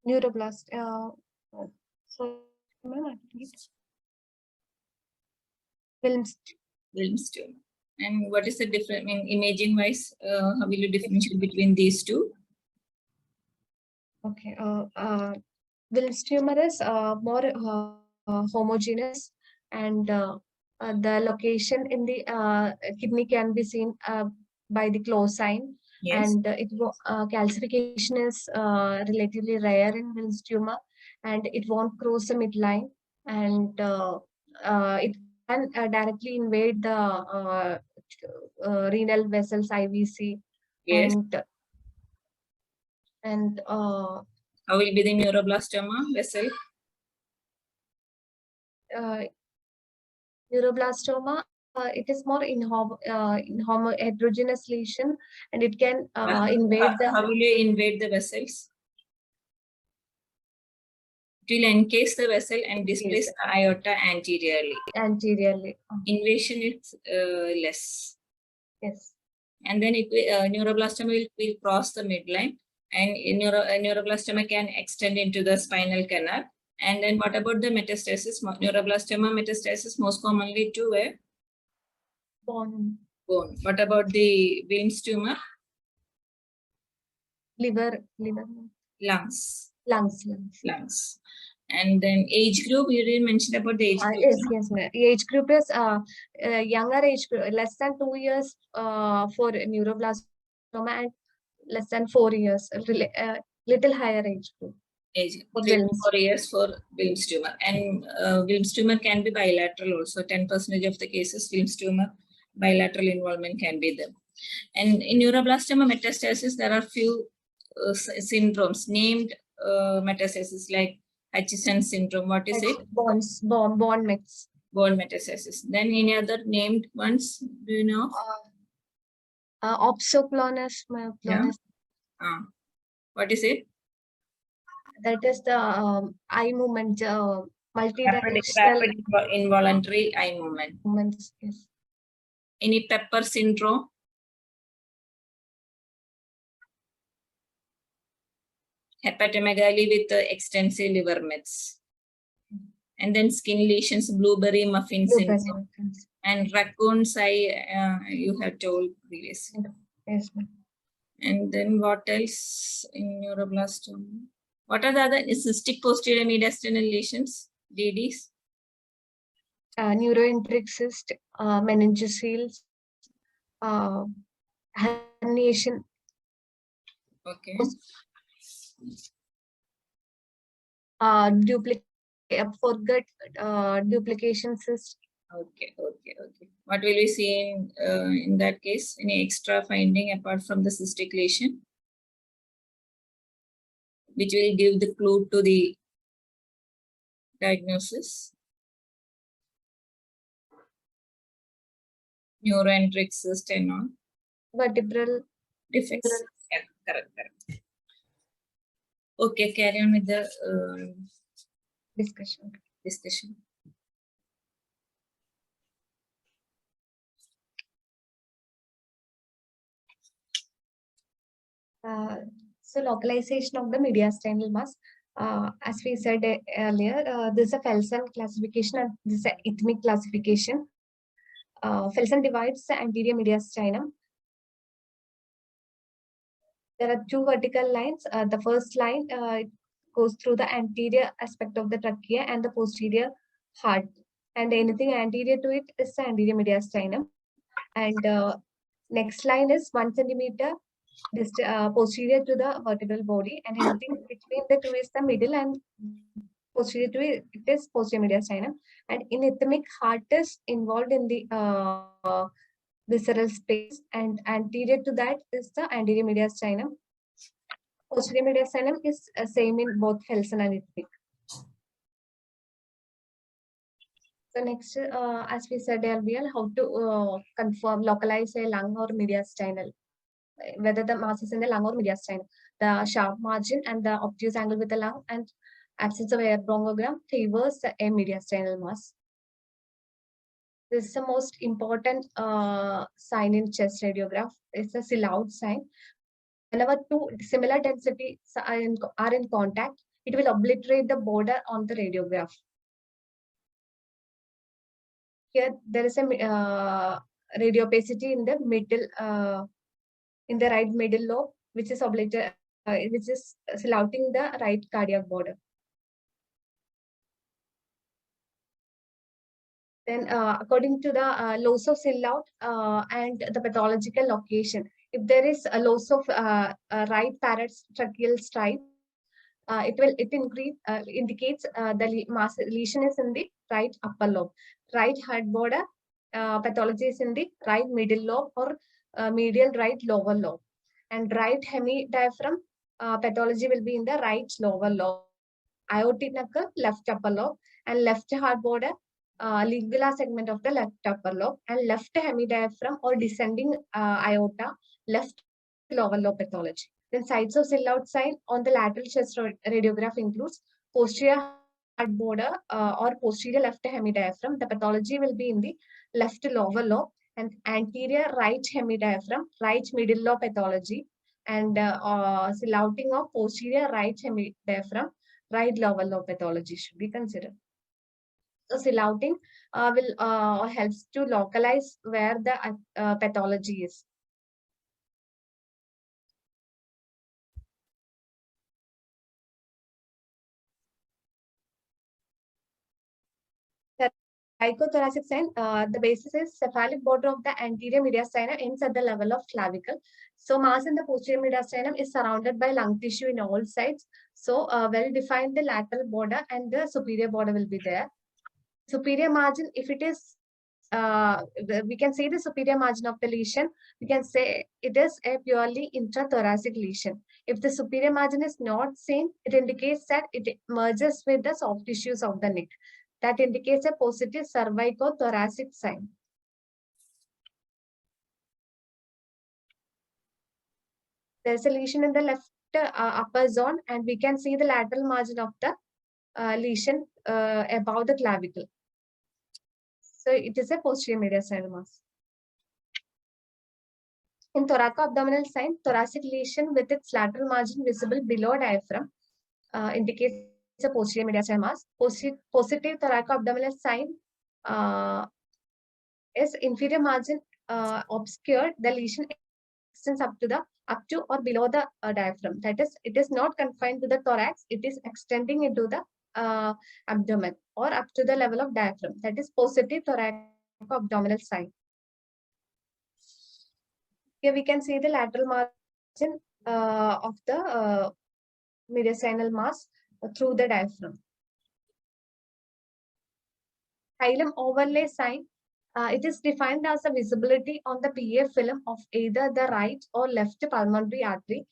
Neuroblast. Wilms tumor. And what is the difference in imaging wise? How will you differentiate between these two? Okay. Wilms tumor is more homogeneous, and the location in the kidney can be seen by the claw sign. Yes. And calcification is relatively rare in Wilms tumor, and it won't cross the midline, and it can directly invade the renal vessels, IVC. Yes. And how will be the neuroblastoma vessel? Neuroblastoma, it is more heterogeneous lesion, and it can invade the. How will you invade the vessels? It will encase the vessel and displace the aorta anteriorly. Anteriorly. Invasion is less. Yes. And then neuroblastoma will cross the midline, and neuroblastoma can extend into the spinal canal. And then what about the metastasis? Neuroblastoma metastasis most commonly to where? Bone. What about the Wilms tumor? Liver. Lungs. And then age group, you didn't mention about the age group. Yes. Age group is younger age group, less than 2 years for neuroblastoma, and less than 4 years, little higher age group. Age 3 to 4 years for Wilms tumor. And Wilms tumor can be bilateral also. 10% of the cases Wilms tumor bilateral involvement can be there. And in neuroblastoma metastasis, there are few syndromes named metastasis like Hutchinson syndrome. What is it? Bone mets. Bone metastasis. Then any other named ones? Do you know? Opsoclonus. Yeah. What is it? That is the eye movement, Rapid multidirectional involuntary eye movement. movements. Yes. Any Pepper syndrome? Hepatomegaly with extensive liver mets. And then skin lesions, blueberry muffin syndrome. And raccoon's eye, you have told previously. Yes, ma'am. And then what else in neuroblastoma? What are the other cystic posterior mediastinal lesions, DDs? Neuroenteric cyst, meningocele, herniation. Okay. Duplication cyst. Okay. What will we see in that case? Any extra finding apart from the cystic lesion, which will give the clue to the diagnosis? Neuroenteric cyst and all. Vertebral defects. Yeah, correct. Okay, carry on with the discussion. So localization of the mediastinal mass. As we said earlier, this is a Felsen classification and this is an ethnic classification. Felsen divides the anterior mediastinum. There are two vertical lines. The first line goes through the anterior aspect of the trachea and the posterior heart. And anything anterior to it is the anterior mediastinum. And next line is 1 centimeter posterior to the vertebral body, and anything between the two is the middle, and posterior to it is posterior mediastinum. And in ischemic, heart is involved in the visceral space, and anterior to that is the anterior mediastinum. Posterior mediastinum is same in both Felsen and ischemic. So next, as we said earlier, how to localize a lung or mediastinal, whether the mass is in the lung or mediastinum. The sharp margin and the obtuse angle with the lung and absence of air bronchogram favors a mediastinal mass. This is the most important sign in chest radiograph. It's a Sillaud sign. Whenever two similar densities are in contact, it will obliterate the border on the radiograph. Here, there is a radiopacity in the middle, in the right middle lobe, which is slouting the right cardiac border. Then, according to the loss of Sillaud and the pathological location, if there is a loss of right paratracheal stripe, it indicates the mass lesion is in the right upper lobe. Right heart border pathology is in the right middle lobe or medial right lower lobe. And right hemidiaphragm pathology will be in the right lower lobe. Aortic knuckle, left upper lobe, and left heart border, ligula segment of the left upper lobe, and left hemidiaphragm or descending aorta, left lower lobe pathology. Then sites of Sillaud sign on the lateral chest radiograph includes posterior heart border or posterior left hemidiaphragm. The pathology will be in the left lower lobe, and anterior right hemidiaphragm, right middle lobe pathology, and silhouetting of posterior right hemidiaphragm, right lower lobe pathology should be considered. So silhouetting will helps to localize where the pathology is. Psychothoracic sign, the basis is cephalic border of the anterior mediastinum ends at the level of clavicle. So mass in the posterior mediastinum is surrounded by lung tissue in all sides. So well defined the lateral border and the superior border will be there. Superior margin, if it is we can see the superior margin of the lesion. We can say it is a purely intrathoracic lesion. If the superior margin is not seen, it indicates that it merges with the soft tissues of the neck. That indicates a positive cervicothoracic sign. There's a lesion in the left upper zone, and we can see the lateral margin of the lesion above the clavicle. So it is a posterior mediastinal mass. In thoracoabdominal sign, thoracic lesion with its lateral margin visible below diaphragm indicates a posterior mediastinal mass. Positive thoracoabdominal sign is inferior margin obscured. The lesion extends up to or below the diaphragm. That is, it is not confined to the thorax. It is extending into the abdomen or up to the level of diaphragm. That is positive thoracoabdominal sign. Here we can see the lateral margin of the mediastinal mass through the diaphragm. Hilum overlay sign. It is defined as a visibility on the PA film of either the right or left pulmonary artery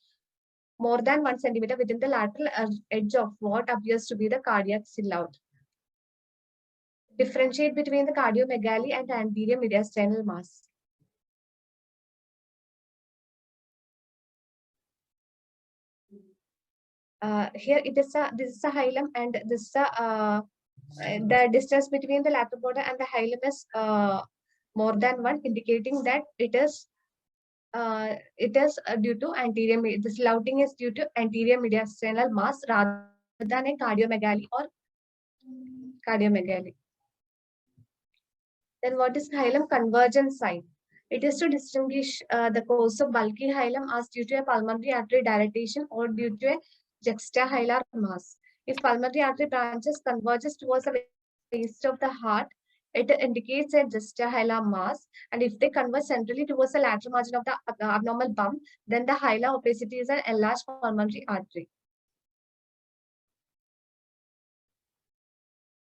more than 1 centimeter within the lateral edge of what appears to be the cardiac silhouette. Differentiate between the cardiomegaly and anterior mediastinal mass. Here it is this is a hilum, and this is the distance between the lateral border and the hilum is more than 1, indicating that it is due to anterior. The silhouetting is due to anterior mediastinal mass rather than a cardiomegaly or cardiomegaly. Then what is hilum convergence sign? It is to distinguish the course of bulky hilum as due to a pulmonary artery dilatation or due to a juxtahilar mass. If pulmonary artery branches converges towards the base of the heart, it indicates a juxtahilar mass. And if they converge centrally towards the lateral margin of the abnormal bump, then the hilar opacity is an enlarged pulmonary artery.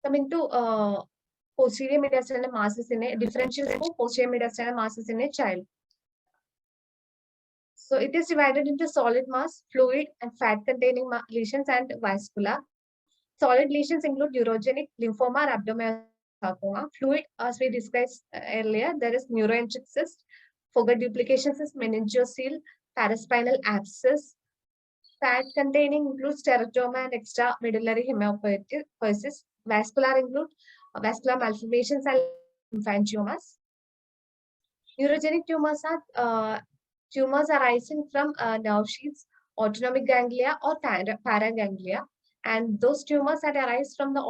Coming to posterior mediastinal masses in a differential for posterior mediastinal masses in a child. So it is divided into solid mass, fluid, and fat-containing lesions and vascular. Solid lesions include neurogenic, lymphoma, rhabdomyosarcoma. Fluid, as we discussed earlier, there is neuroenteric cyst, Fogat duplication cyst, meningeocele, paraspinal abscess. Fat-containing includes teratoma and extramedullary hematopoiesis. Vascular include vascular malformations and lymphangiomas. Neurogenic tumors are tumors arising from nerve sheaths, autonomic ganglia, or paraganglia. And those tumors that arise from the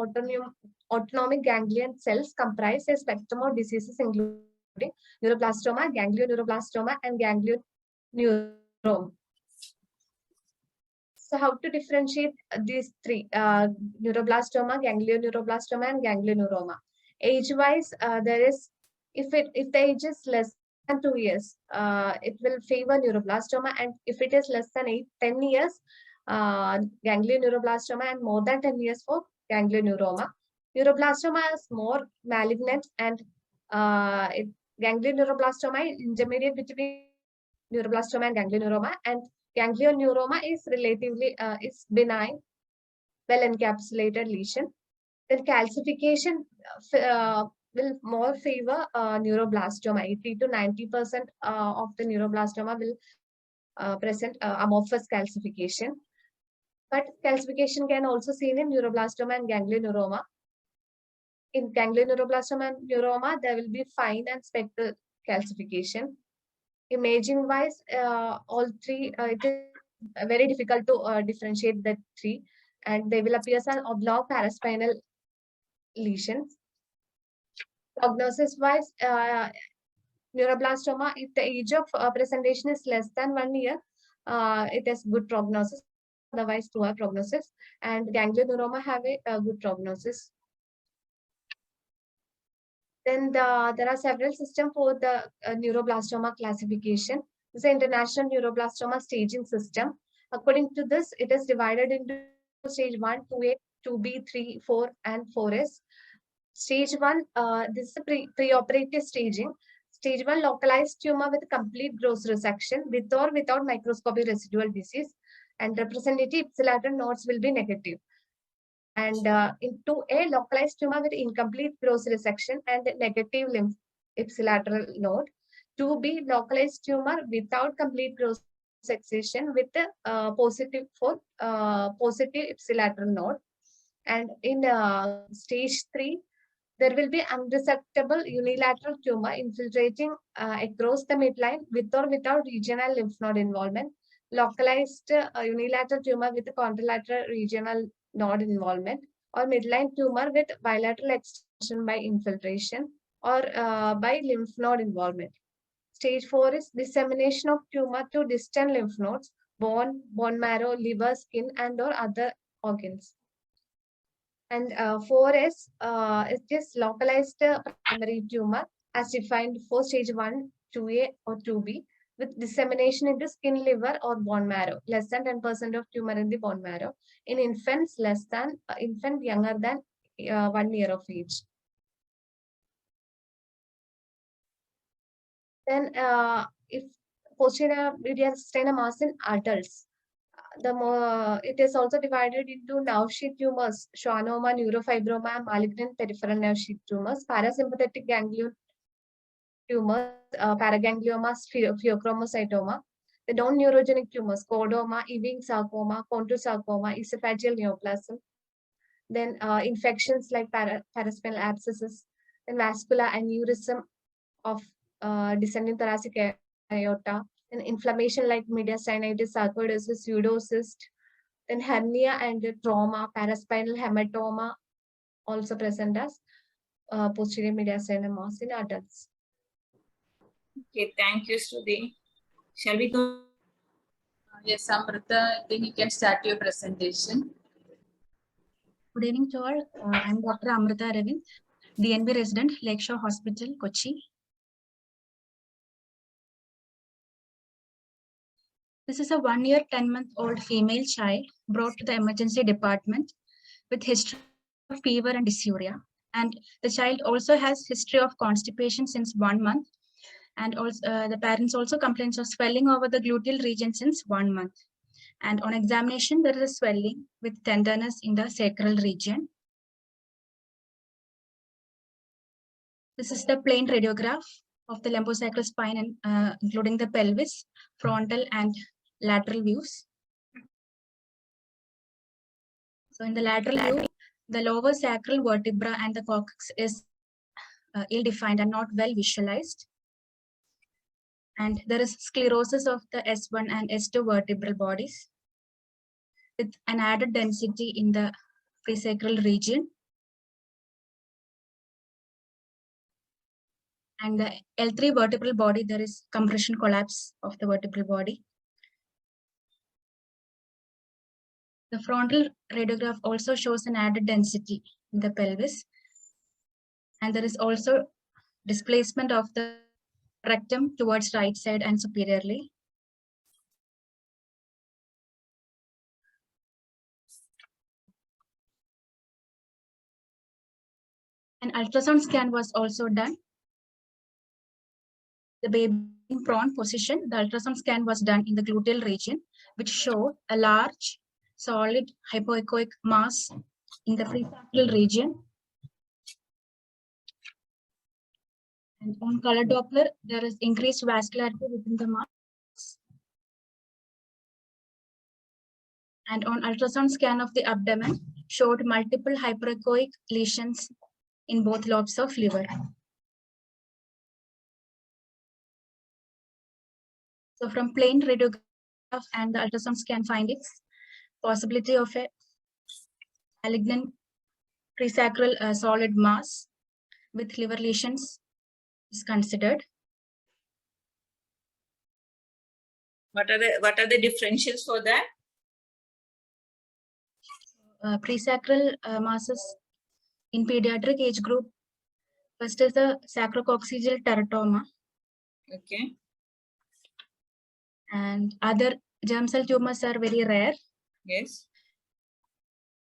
autonomic ganglion cells comprise a spectrum of diseases including neuroblastoma, ganglioneuroblastoma, and ganglioneuroma. So how to differentiate these three, neuroblastoma, ganglioneuroblastoma, and ganglioneuroma? Age-wise, there is, if the age is less than 2 years, it will favor neuroblastoma, and if it is less than 10 years, ganglioneuroblastoma, and more than 10 years for ganglioneuroma. Neuroblastoma is more malignant, and ganglioneuroblastoma is intermediate between neuroblastoma and ganglioneuroma, and ganglioneuroma is relatively is benign, well encapsulated lesion. Then calcification will more favor neuroblastoma. 80 to 90% of the neuroblastoma will present amorphous calcification. But calcification can also seen in neuroblastoma and ganglioneuroma. In ganglioneuroblastoma and neuroma, there will be fine and spectral calcification. Imaging wise, all three, it is very difficult to differentiate the three, and they will appear as oblong paraspinal lesions. Prognosis wise, neuroblastoma, if the age of presentation is less than 1 year, it has good prognosis, otherwise poor prognosis, and ganglioneuroma have a good prognosis. Then there are several systems for the neuroblastoma classification. This is the International Neuroblastoma Staging System. According to this, it is divided into stage 1, 2A, 2B, 3, 4, and 4S. Stage 1, this is a preoperative staging. Stage 1, localized tumor with complete gross resection with or without microscopic residual disease, and representative ipsilateral nodes will be negative. And in 2A, localized tumor with incomplete gross resection and negative lymph ipsilateral node. 2B, localized tumor without complete gross resection with positive ipsilateral node. And in stage 3, there will be unresectable unilateral tumor infiltrating across the midline with or without regional lymph node involvement. Localized unilateral tumor with contralateral regional node involvement, or midline tumor with bilateral extension by infiltration or by lymph node involvement. Stage 4 is dissemination of tumor to distant lymph nodes, bone, bone marrow, liver, skin, and or other organs. And 4S is just localized primary tumor as defined for stage 1, 2A, or 2B, with dissemination into skin, liver, or bone marrow. Less than 10% of tumor in the bone marrow. In infants, less than infant younger than 1 year of age. Then, if posterior mediastinal mass in adults, it is also divided into nerve sheath tumors, schwannoma, neurofibroma, malignant peripheral nerve sheath tumors, parasympathetic ganglion tumors, paraganglioma, pheochromocytoma, the non-neurogenic tumors, chordoma, Ewing sarcoma, contour sarcoma, esophageal neoplasm, then infections like paraspinal abscesses, then vascular aneurysm of descending thoracic aorta, then inflammation like mediastinitis, sarcoidosis, pseudocyst, then hernia and trauma, paraspinal hematoma also present as posterior mediastinal mass in adults. Okay, thank you, Stuti. Shall we go? Yes, Amrita, I think you can start your presentation. Good evening to all. I'm Dr. Amrita Ravind, DNB resident, Lakeshore Hospital, Kochi. This is a 1 year, 10-month-old female child brought to the emergency department with history of fever and dysuria. And the child also has history of constipation since 1 month. And also the parents also complains of swelling over the gluteal region since 1 month. And on examination, there is a swelling with tenderness in the sacral region. This is the plain radiograph of the lumbosacral spine, and including the pelvis, frontal and lateral views. So in the lateral view, the lower sacral vertebra and the coccyx is ill-defined and not well visualized. And there is sclerosis of the S1 and S2 vertebral bodies with an added density in the presacral region. And the L3 vertebral body, there is compression collapse of the vertebral body. The frontal radiograph also shows an added density in the pelvis. And there is also displacement of the rectum towards right side and superiorly. An ultrasound scan was also done. The baby in prone position, the ultrasound scan was done in the gluteal region, which showed a large, solid hypoechoic mass in the presacral region. And on color Doppler, there is increased vascularity within the mass. And on ultrasound scan of the abdomen, showed multiple hyperechoic lesions in both lobes of liver. So from plain radiograph and the ultrasound scan findings, possibility of a malignant presacral solid mass with liver lesions is considered. What are the differentials for that? Presacral masses in pediatric age group. First is the sacrococcygeal teratoma. Okay. And other germ cell tumors are very rare. Yes.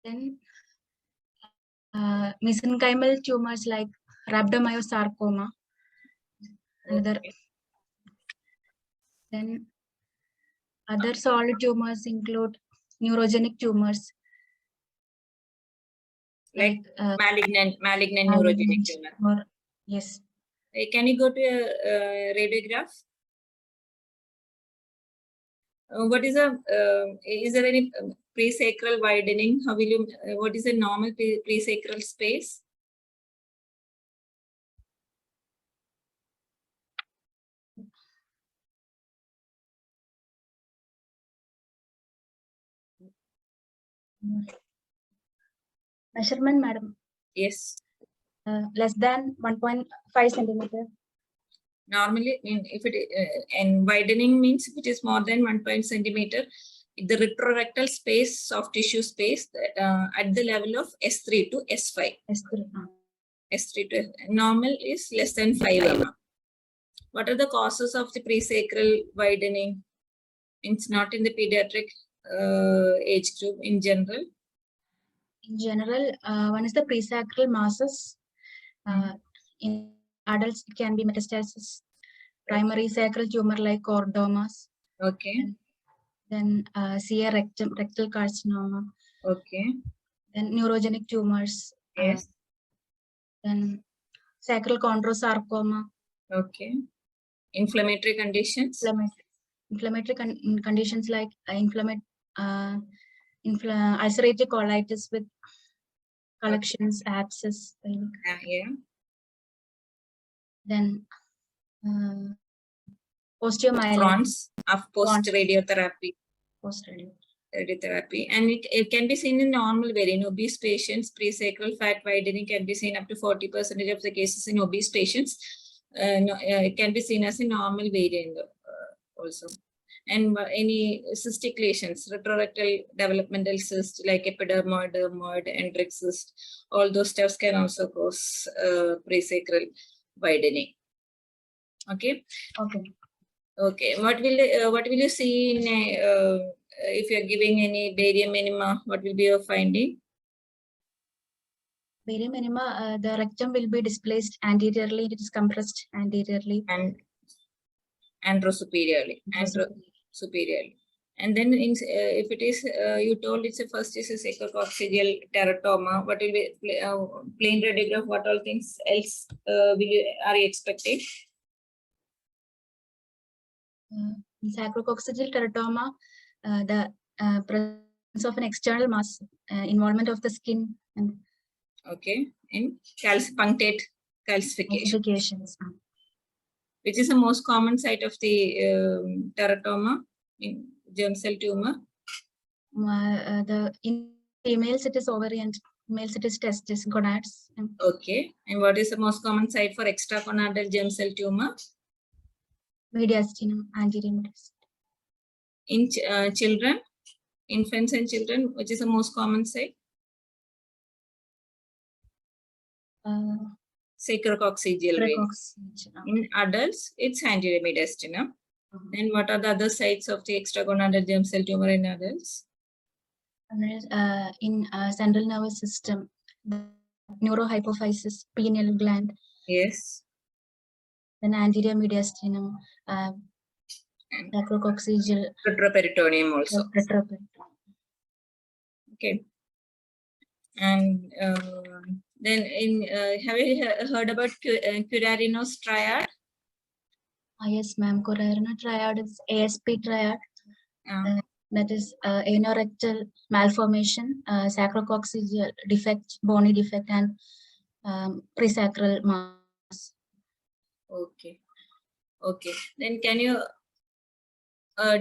Then mesenchymal tumors like rhabdomyosarcoma. Another. Then other solid tumors include neurogenic tumors Like malignant neurogenic tumor. Or, yes. Can you go to a radiograph? What is is there any presacral widening? How will you, what is a normal presacral space? Measurement, madam. Yes. Less than 1.5 centimeter. Normally, if it and widening means if it is more than 1 centimeter, the retrorectal space, soft tissue space at the level of S3 to S5. S3 to normal is less than 5 mm. What are the causes of the presacral widening? It's not in the pediatric age group in general. In general, one is the presacral masses. In adults, it can be metastasis, primary sacral tumor like chordomas. Okay. Then CA rectal carcinoma. Okay. Then neurogenic tumors. Yes. Then sacral chondrosarcoma. Okay. Inflammatory conditions. Inflammatory conditions like ulcerative colitis with collections, abscess. Yeah. Then osteomyelitis. Fronts of post-radiotherapy. Post-radiotherapy. And it can be seen in normal variant. Obese patients, presacral fat widening can be seen up to 40% of the cases in obese patients. It can be seen as a normal variant also. And any cystic lesions, retrorectal developmental cyst like epidermoid, dermoid, endric cyst, all those stuffs can also cause presacral widening. Okay. Okay. Okay. What will you see in if you are giving any barium minima? What will be your finding? Barium minima, the rectum will be displaced anteriorly. It is compressed anteriorly and anterosuperiorly. Superiorly. And then if it is, you told it's a first is a sacrococcygeal teratoma. What will be plain radiograph? What all things else are you expecting? In sacrococcygeal teratoma, the presence of an external mass, involvement of the skin, and okay, in punctate calcifications. Which is the most common site of the teratoma in germ cell tumor? In females it is ovary and males it is testis, gonads. Okay, and what is the most common site for extraconadal germ cell tumor? Mediastinum, anterior mediastinum. In children, infants and children, which is the most common site? Sacrococcygeal vein. In adults, it's anterior mediastinum. Then what are the other sites of the extraconadal germ cell tumor in adults? In central nervous system, the neurohypophysis, pineal gland. Yes. Then anterior mediastinum, sacrococcygeal. Retroperitoneum also. Okay. And then have you heard about Currarino's triad? Yes, ma'am. Currarino triad is ASP triad. That is anorectal malformation, sacrococcygeal defect, bony defect, and presacral mass. Okay. Okay. Then can you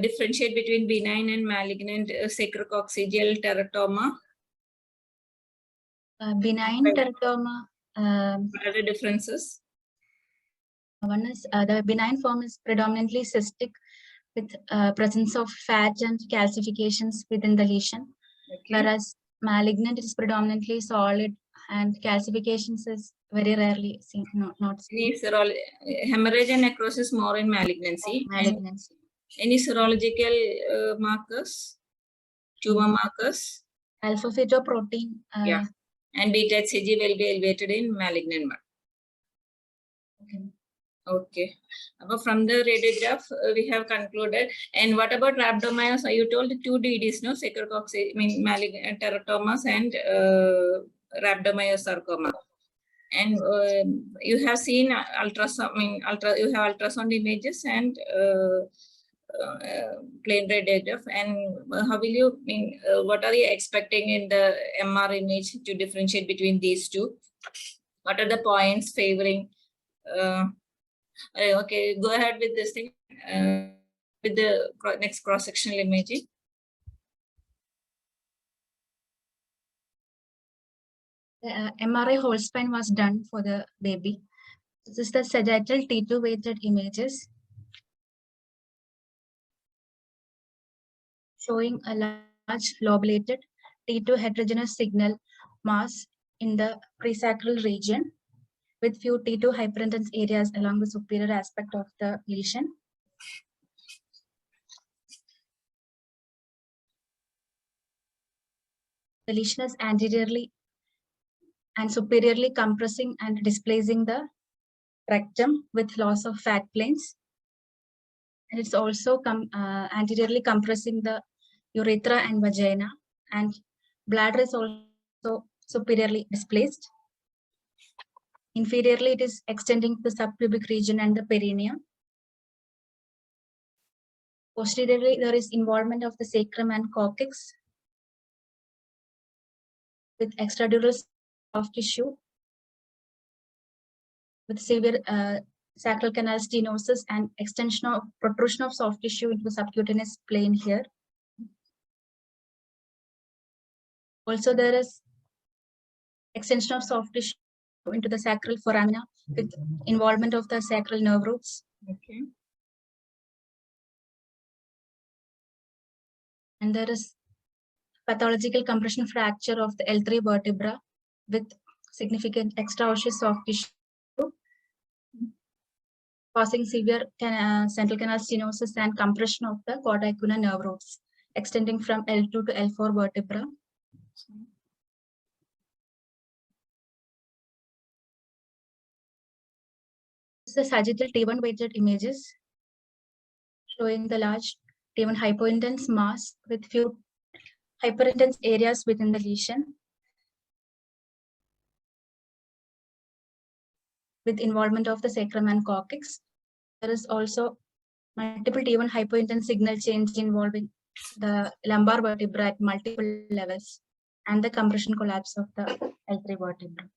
differentiate between benign and malignant sacrococcygeal teratoma? Benign teratoma. What are the differences? One is the benign form is predominantly cystic with presence of fat and calcifications within the lesion. Okay. Whereas malignant is predominantly solid and calcifications is very rarely seen, not seen. Hemorrhage and necrosis more in malignancy. Malignancy. Any serological markers, tumor markers? Alpha fetoprotein. Yeah. and beta HCG will be elevated in malignant one. Okay. Okay. From the radiograph, we have concluded. And what about rhabdomyosarcoma? You told 2 DDs, no? Sacrococcygeal, malignant teratomas and rhabdomyosarcoma. And you have seen ultrasound. You have ultrasound images and plain radiograph. And how will you what are you expecting in the MR image to differentiate between these two? What are the points favoring? Okay, go ahead with this thing, with the next cross-sectional imaging. The MRI whole spine was done for the baby. This is the sagittal T2 weighted images showing a large lobulated T2 heterogeneous signal mass in the presacral region with few T2 hyperintense areas along the superior aspect of the lesion. The lesion is anteriorly and superiorly compressing and displacing the rectum with loss of fat planes. And it's also anteriorly compressing the urethra and vagina, and bladder is also superiorly displaced. Inferiorly, it is extending to the subpubic region and the perineum. Posteriorly, there is involvement of the sacrum and coccyx with extradural soft tissue with severe sacral canal stenosis and extension of protrusion of soft tissue into the subcutaneous plane here. Also, there is extension of soft tissue into the sacral foramina with involvement of the sacral nerve roots. Okay. And there is pathological compression fracture of the L3 vertebra with significant extraosseous soft tissue causing severe central canal stenosis and compression of the quad icuna nerve roots extending from L2 to L4 vertebra. This is the sagittal T1 weighted images showing the large T1 hypointense mass with few hyperintense areas within the lesion with involvement of the sacrum and coccyx. There is also multiple T1 hypointense signal change involving the lumbar vertebra at multiple levels and the compression collapse of the L3 vertebra.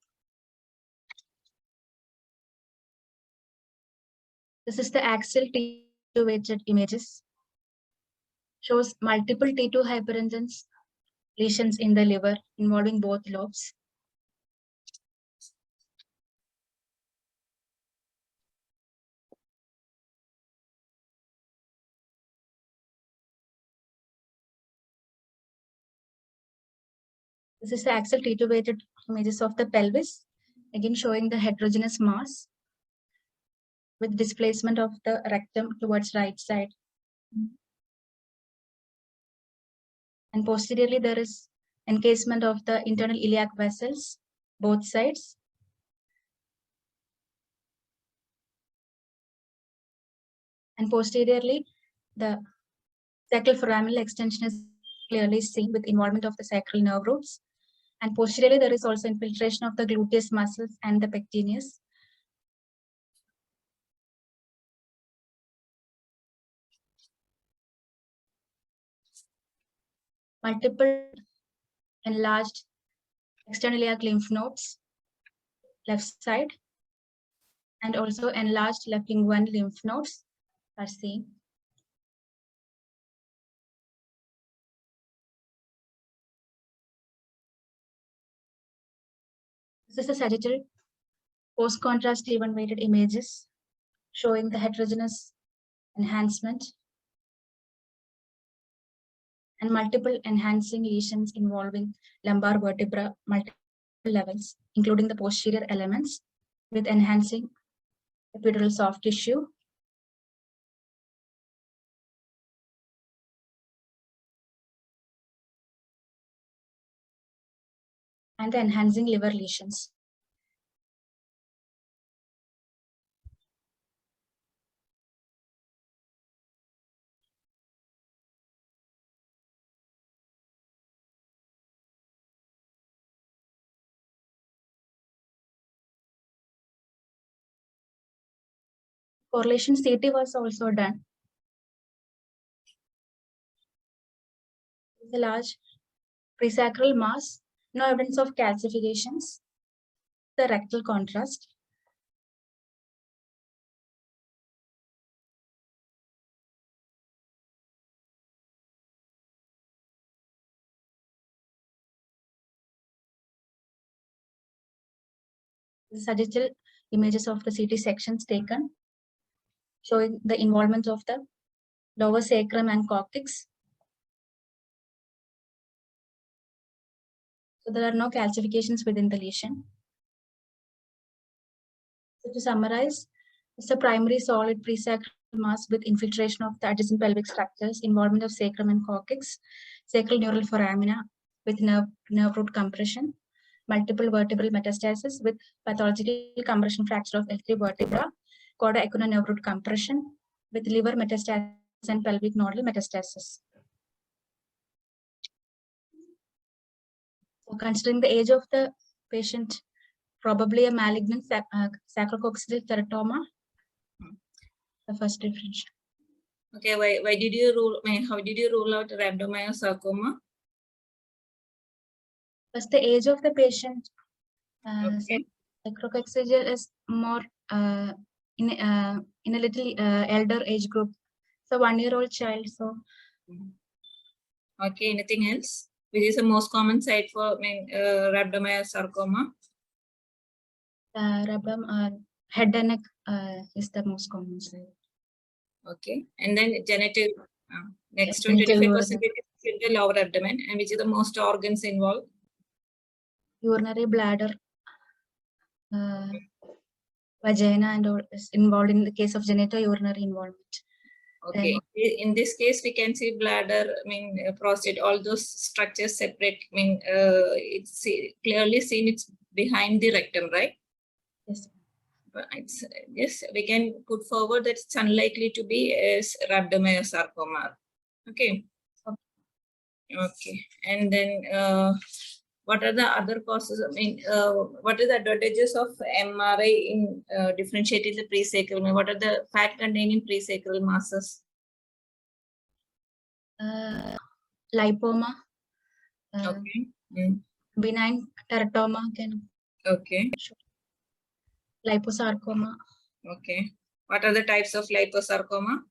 This is the axial T2 weighted images. Shows multiple T2 hyperintense lesions in the liver involving both lobes. This is the axial T2 weighted images of the pelvis, again showing the heterogeneous mass with displacement of the rectum towards right side. And posteriorly, there is encasement of the internal iliac vessels, both sides. And posteriorly, the sacral foraminal extension is clearly seen with involvement of the sacral nerve roots. And posteriorly, there is also infiltration of the gluteus muscles and the pectineus. Multiple enlarged external iliac lymph nodes, left side, and also enlarged left lingual lymph nodes are seen. This is the sagittal post-contrast T1 weighted images showing the heterogeneous enhancement and multiple enhancing lesions involving lumbar vertebra multiple levels, including the posterior elements with enhancing epidural soft tissue. and the enhancing liver lesions. Correlation CT was also done. The large presacral mass, no evidence of calcifications. The rectal contrast. The sagittal images of the CT sections taken, showing the involvement of the lower sacrum and coccyx. So there are no calcifications within the lesion. So to summarize, it's a primary solid presacral mass with infiltration of the adjacent pelvic structures, involvement of sacrum and coccyx, sacral neural foramina with nerve root compression, multiple vertebral metastasis with pathological compression fracture of L3 vertebra, cauda equina nerve root compression with liver metastasis and pelvic nodal metastasis. So considering the age of the patient, probably a malignant sacrococcygeal teratoma, the first differential. Okay, why did you rule? How did you rule out rhabdomyosarcoma? First, the age of the patient. Okay. Sacrococcygeal is more in a little elder age group. So 1-year-old child. So Okay, anything else? Which is the most common site for rhabdomyosarcoma? head and neck is the most common site. Okay, and then genital. Next Yeah, one, genital 25% is in the lower abdomen, and which is the most organs involved? Urinary bladder, vagina, and all is involved in the case of genitourinary involvement. Okay, in this case, we can see bladder, prostate, all those structures separate. It's clearly seen it's behind the rectum, right? Yes. But yes, we can put forward that it's unlikely to be as rhabdomyosarcoma. Okay. Okay, and then what are the other causes? What are the advantages of MRI in differentiating the presacral? What are the fat-containing presacral masses? Lipoma, Okay. benign teratoma can. Okay. Liposarcoma. Okay. What are the types of liposarcoma?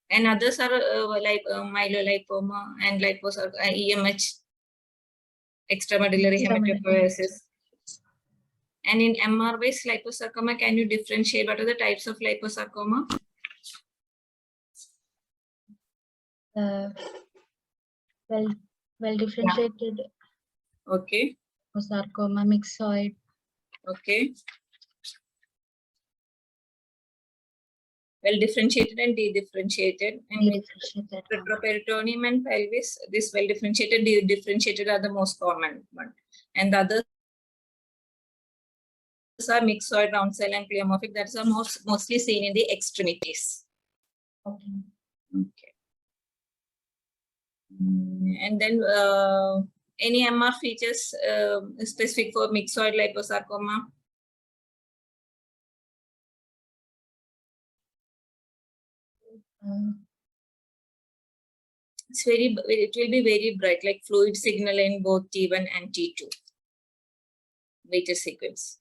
And others are myelolipoma and liposarcoma, EMH, extramedullary hematopoiesis. And in MR-based liposarcoma, can you differentiate what are the types of liposarcoma? Well differentiated. Okay. Sarcoma, myxoid. Okay. Well differentiated and de-differentiated. And retroperitoneum and pelvis, this well differentiated, de-differentiated are the most common one. And the others are myxoid, round cell, and pleomorphic. That is mostly seen in the extremities. Okay. Okay. And then any MR features specific for myxoid liposarcoma? It will be very bright, like fluid signal in both T1 and T2 beta sequence.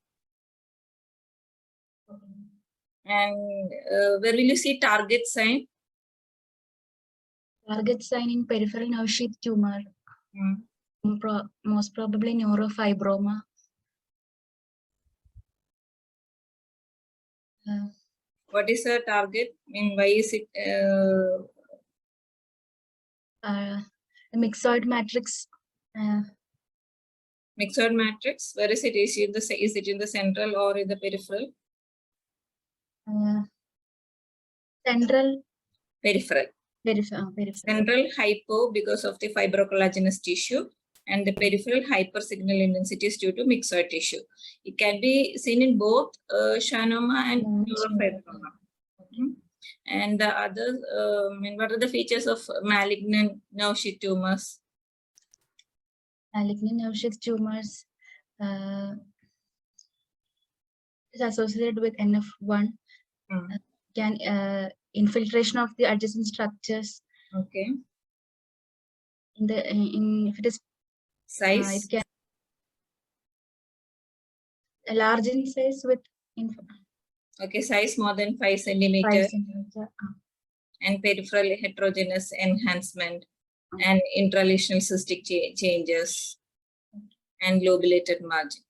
And where will you see target sign? Target sign in peripheral nerve sheath tumor. Most probably neurofibroma. What is the target? Why is it? The myxoid matrix. Myxoid matrix. Where is it? Is it in the central or in the peripheral? Central. Peripheral. Peripheral. Central hypo because of the fibrocollagenous tissue. and the peripheral hypersignal intensity is due to myxoid tissue. It can be seen in both schwannoma and neurofibroma. And the other, what are the features of malignant nerve sheath tumors? Malignant nerve sheath tumors is associated with NF1. Can infiltration of the adjacent structures. Okay. If it is Size. it can large in size with Okay, size more than 5 centimeters. 5 centimeter. And peripheral heterogeneous enhancement and intralesional cystic changes and lobulated margin.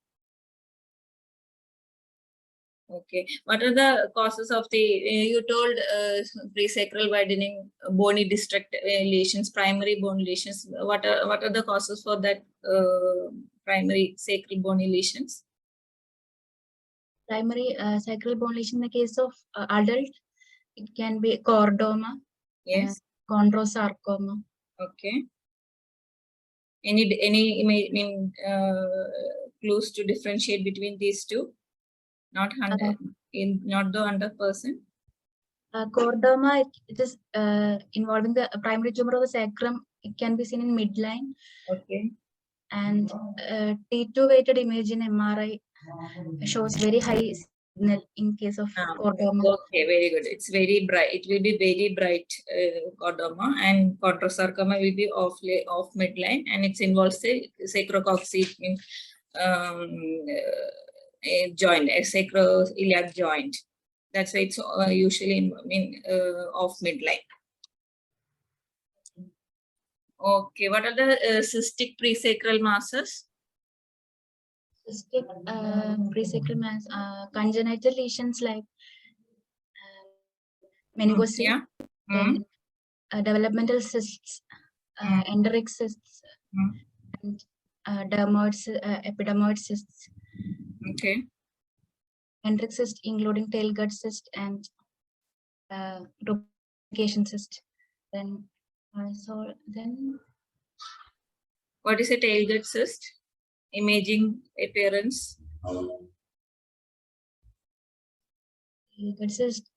Okay, what are the causes of the, you told presacral widening, bony district lesions, primary bony lesions. What are the causes for that primary sacral bony lesions? Primary sacral bone lesion in the case of adult, it can be chordoma, Yes. chondrosarcoma. Okay. Any clues to differentiate between these two? Not 100, not the 100%. Chordoma, it is involving the primary tumor of the sacrum. It can be seen in midline. Okay. And T2 weighted image in MRI shows very high signal in case of chordoma. Okay, very good. It's very bright. It will be very bright chordoma, and chondrosarcoma will be off midline, and it involves the sacrococcygeal a joint, a sacroiliac joint. That's why it's usually off midline. Okay, what are the cystic presacral masses? Cystic presacral mass, congenital lesions like meningocele, Yeah. then developmental cysts, enteric cysts, and epidermoid cysts. Okay. Enteric cyst including tail gut cyst and duplication cyst. Then what is a tail gut cyst? Imaging appearance. Tail gut cyst.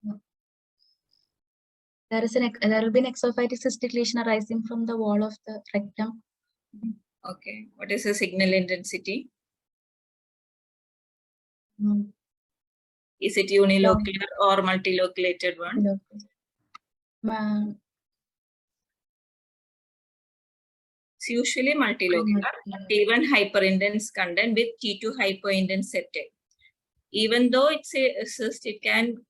No. There will be an exophytic cystic lesion arising from the wall of the rectum. Okay. What is the signal intensity? Is it unilocular or multiloculated one? It's usually multilocular, T1 hyperintense content with T2 hypointense septate. Even though it's a cyst, it can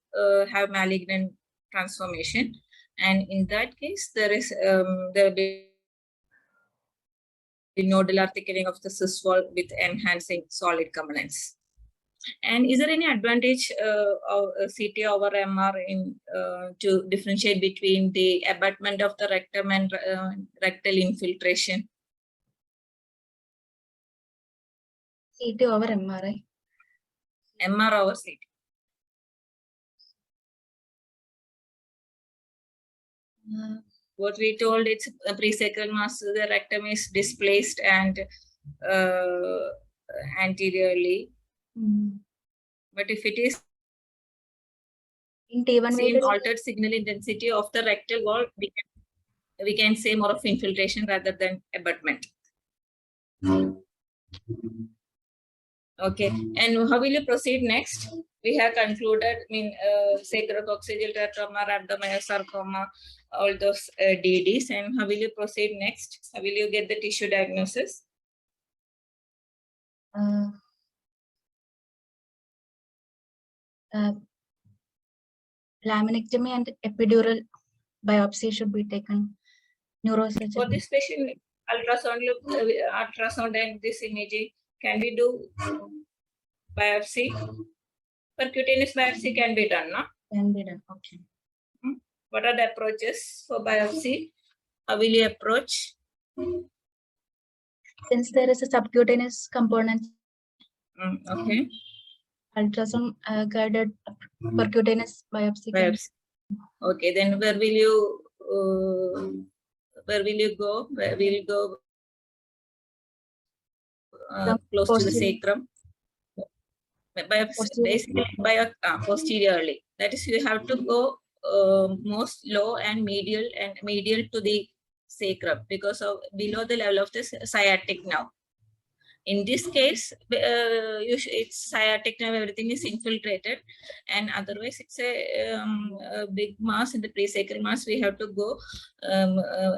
have malignant transformation, and in that case, there will be nodular thickening of the cyst wall with enhancing solid components. And is there any advantage of CT over MR in to differentiate between the abutment of the rectum and rectal infiltration? CT over MRI. MR over CT. What we told, it's a presacral mass, the rectum is displaced and anteriorly. But if it is in T1 same altered signal intensity of the rectal wall, we can say more of infiltration rather than abutment. Okay, and how will you proceed next? We have concluded sacrococcygeal teratoma, rhabdomyosarcoma, all those DDs, and how will you proceed next? How will you get the tissue diagnosis? Laminectomy and epidural biopsy should be taken. Neurosurgery. For this patient, ultrasound and this imaging, can we do biopsy? Percutaneous biopsy can be done, no? Can be done, okay. What are the approaches for biopsy? How will you approach? Since there is a subcutaneous component, okay. Ultrasound guided percutaneous biopsy. Okay, then where will you where will you go? Where will you go? Close to the sacrum. Basically posteriorly. That is, you have to go most low and medial to the sacrum because of below the level of the sciatic nerve. In this case, it's sciatic nerve, everything is infiltrated, and otherwise it's a big mass in the presacral mass. We have to go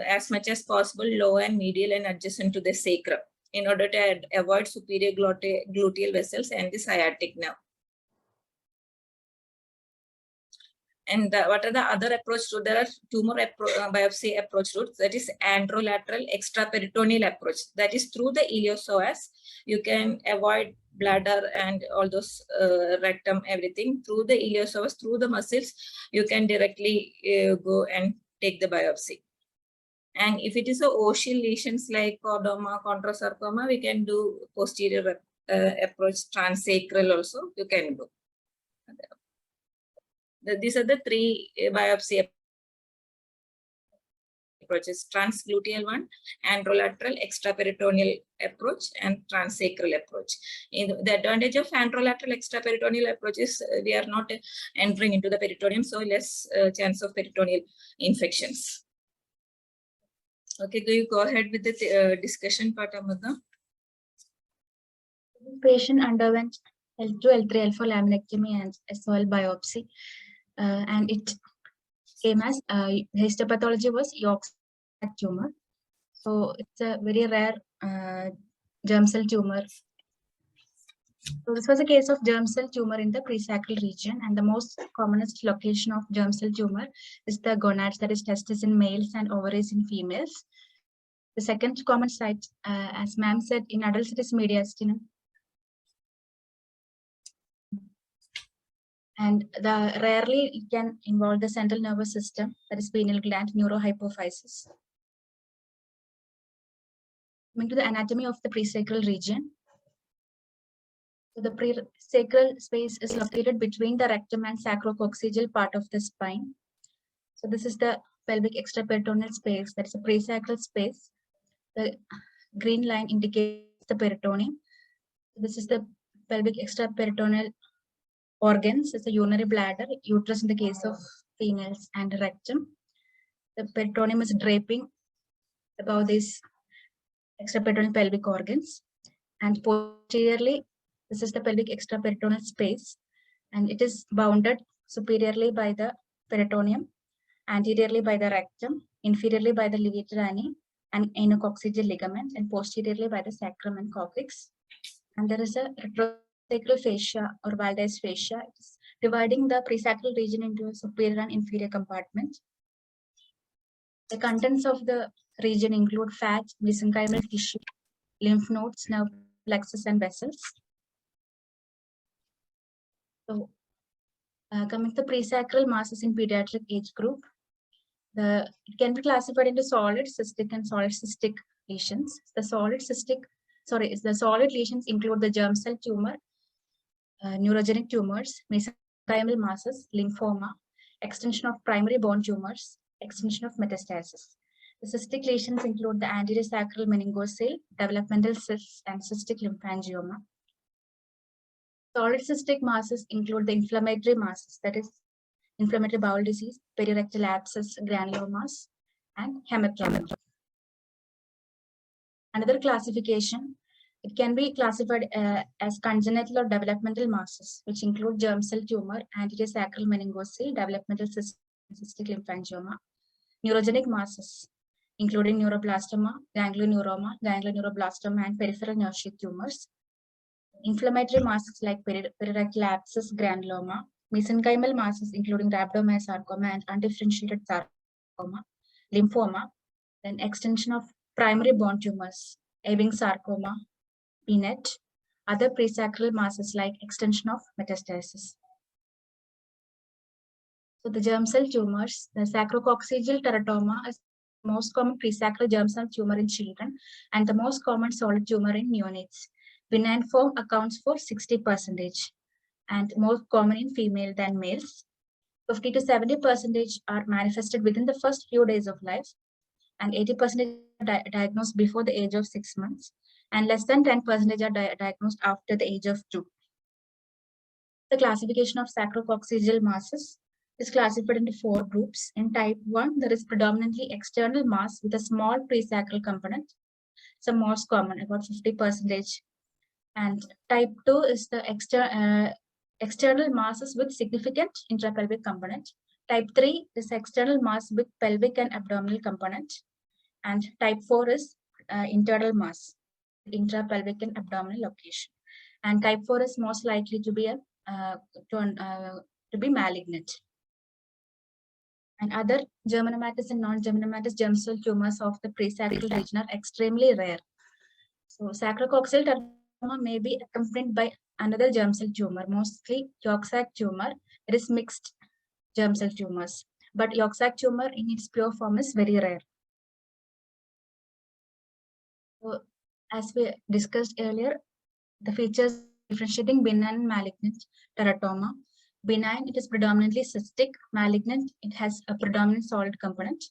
as much as possible low and medial and adjacent to the sacrum in order to avoid superior gluteal vessels and the sciatic nerve. And what are the other approach routes? There are two more biopsy approach routes. That is androlateral extraperitoneal approach. That is through the iliopsoas. You can avoid bladder and all those rectum, everything through the iliopsoas, through the muscles. You can directly go and take the biopsy. And if it is a ostial lesions like chordoma, chondrosarcoma, we can do posterior approach, transsacral also you can do. These are the three biopsy approaches: transgluteal one, androlateral extraperitoneal approach, and transsacral approach. The advantage of androlateral extraperitoneal approach is we are not entering into the peritoneum, so less chance of peritoneal infections. Okay, do you go ahead with the discussion part, Amada? Patient underwent L2, L3, L4 laminectomy and SOL biopsy. And it came as histopathology was York's tumor. So it's a very rare germ cell tumor. So this was a case of germ cell tumor in the presacral region, and the most commonest location of germ cell tumor is the gonads, that is testes in males and ovaries in females. The second common site, as ma'am said, in adults it is mediastinum. And rarely it can involve the central nervous system, that is pineal gland, neurohypophysis. Coming to the anatomy of the presacral region. So the presacral space is located between the rectum and sacrococcygeal part of the spine. So this is the pelvic extraperitoneal space, that is a presacral space. The green line indicates the peritoneum. This is the pelvic extraperitoneal organs. It's a urinary bladder, uterus in the case of females, and rectum. The peritoneum is draping above these extraperitoneal pelvic organs. And posteriorly, this is the pelvic extraperitoneal space, and it is bounded superiorly by the peritoneum, anteriorly by the rectum, inferiorly by the levator ani and anococcygeal ligament, and posteriorly by the sacrum and coccyx. And there is a retrosacral fascia or Valdez fascia, dividing the presacral region into a superior and inferior compartment. The contents of the region include fat, mesenchymal tissue, lymph nodes, nerve plexus, and vessels. So, coming to the presacral masses in pediatric age group, it can be classified into solid cystic and solid cystic lesions. The solid lesions include the germ cell tumor, neurogenic tumors, mesenchymal masses, lymphoma, extension of primary bone tumors, extension of metastasis. The cystic lesions include the anterior sacral meningocele, developmental cysts, and cystic lymphangioma. Solid cystic masses include the inflammatory masses, that is, inflammatory bowel disease, perirectal abscess, granulomas, and hematoma. Another classification, it can be classified as congenital or developmental masses, which include germ cell tumor, anterior sacral meningocele, developmental cyst, cystic lymphangioma. Neurogenic masses, including neuroblastoma, ganglioneuroma, ganglioneuroblastoma, and peripheral nerve sheath tumors. Inflammatory masses like perirectal abscess, granuloma, mesenchymal masses including rhabdomyosarcoma and undifferentiated sarcoma, lymphoma, then extension of primary bone tumors, Ewing sarcoma, PNET, other presacral masses like extension of metastasis. So the germ cell tumors, the sacrococcygeal teratoma is the most common presacral germ cell tumor in children and the most common solid tumor in neonates. Benign form accounts for 60% and more common in female than males. 50 to 70% are manifested within the first few days of life, and 80% are diagnosed before the age of 6 months, and less than 10% are diagnosed after the age of 2. The classification of sacrococcygeal masses is classified into 4 groups. In type 1, there is predominantly external mass with a small presacral component. It's the most common, about 50%. And type 2 is the external masses with significant intrapelvic component. Type 3 is external mass with pelvic and abdominal component. And type 4 is internal mass, intrapelvic and abdominal location. And type 4 is most likely to be malignant. And other germinomatous and non-germinomatous germ cell tumors of the presacral region are extremely rare. So sacrococcygeal teratoma may be accompanied by another germ cell tumor, mostly yolk sac tumor. It is mixed germ cell tumors, but yolk sac tumor in its pure form is very rare. So, as we discussed earlier, the features differentiating benign and malignant teratoma. Benign, it is predominantly cystic. Malignant, it has a predominant solid component.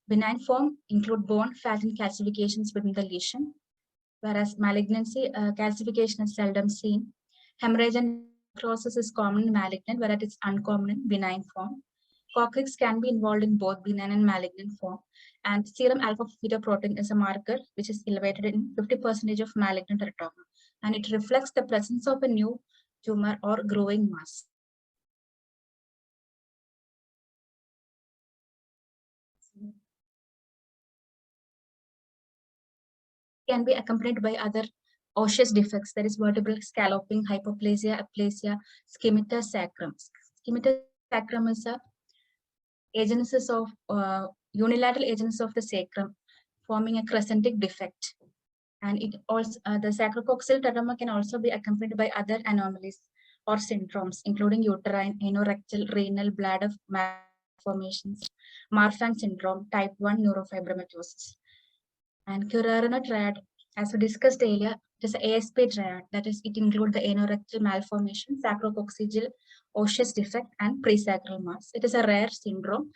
Benign form include bone, fat, and calcifications within the lesion, whereas malignancy, calcification is seldom seen. Hemorrhage and necrosis is common in malignant, whereas it's uncommon in benign form. Coccyx can be involved in both benign and malignant form. And serum alpha-fetoprotein is a marker which is elevated in 50% of malignant teratoma, and it reflects the presence of a new tumor or growing mass. Can be accompanied by other osseous defects, that is vertebral scalloping, hypoplasia, aplasia, schemata sacrum. Schemata sacrum is a agenesis of unilateral agenesis of the sacrum, forming a crescentic defect. And it also the sacrococcygeal teratoma can also be accompanied by other anomalies or syndromes, including uterine, anorectal, renal, bladder malformations, Marfan syndrome, type 1 neurofibromatosis. And Currarino triad, as we discussed earlier, it is an ASP triad, that is, it includes the anorectal malformation, sacrococcygeal osseous defect, and presacral mass. It is a rare syndrome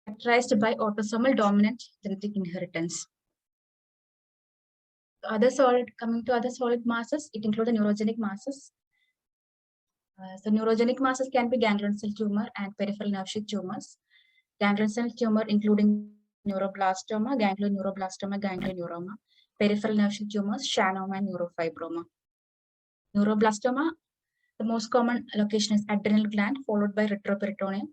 characterized by autosomal dominant genetic inheritance. Coming to other solid masses, it includes the neurogenic masses. So neurogenic masses can be ganglion cell tumor and peripheral nerve sheath tumors. Ganglion cell tumor including neuroblastoma, ganglioneuroma, peripheral nerve sheath tumors, schwannoma, and neurofibroma. Neuroblastoma, the most common location is adrenal gland, followed by retroperitoneum,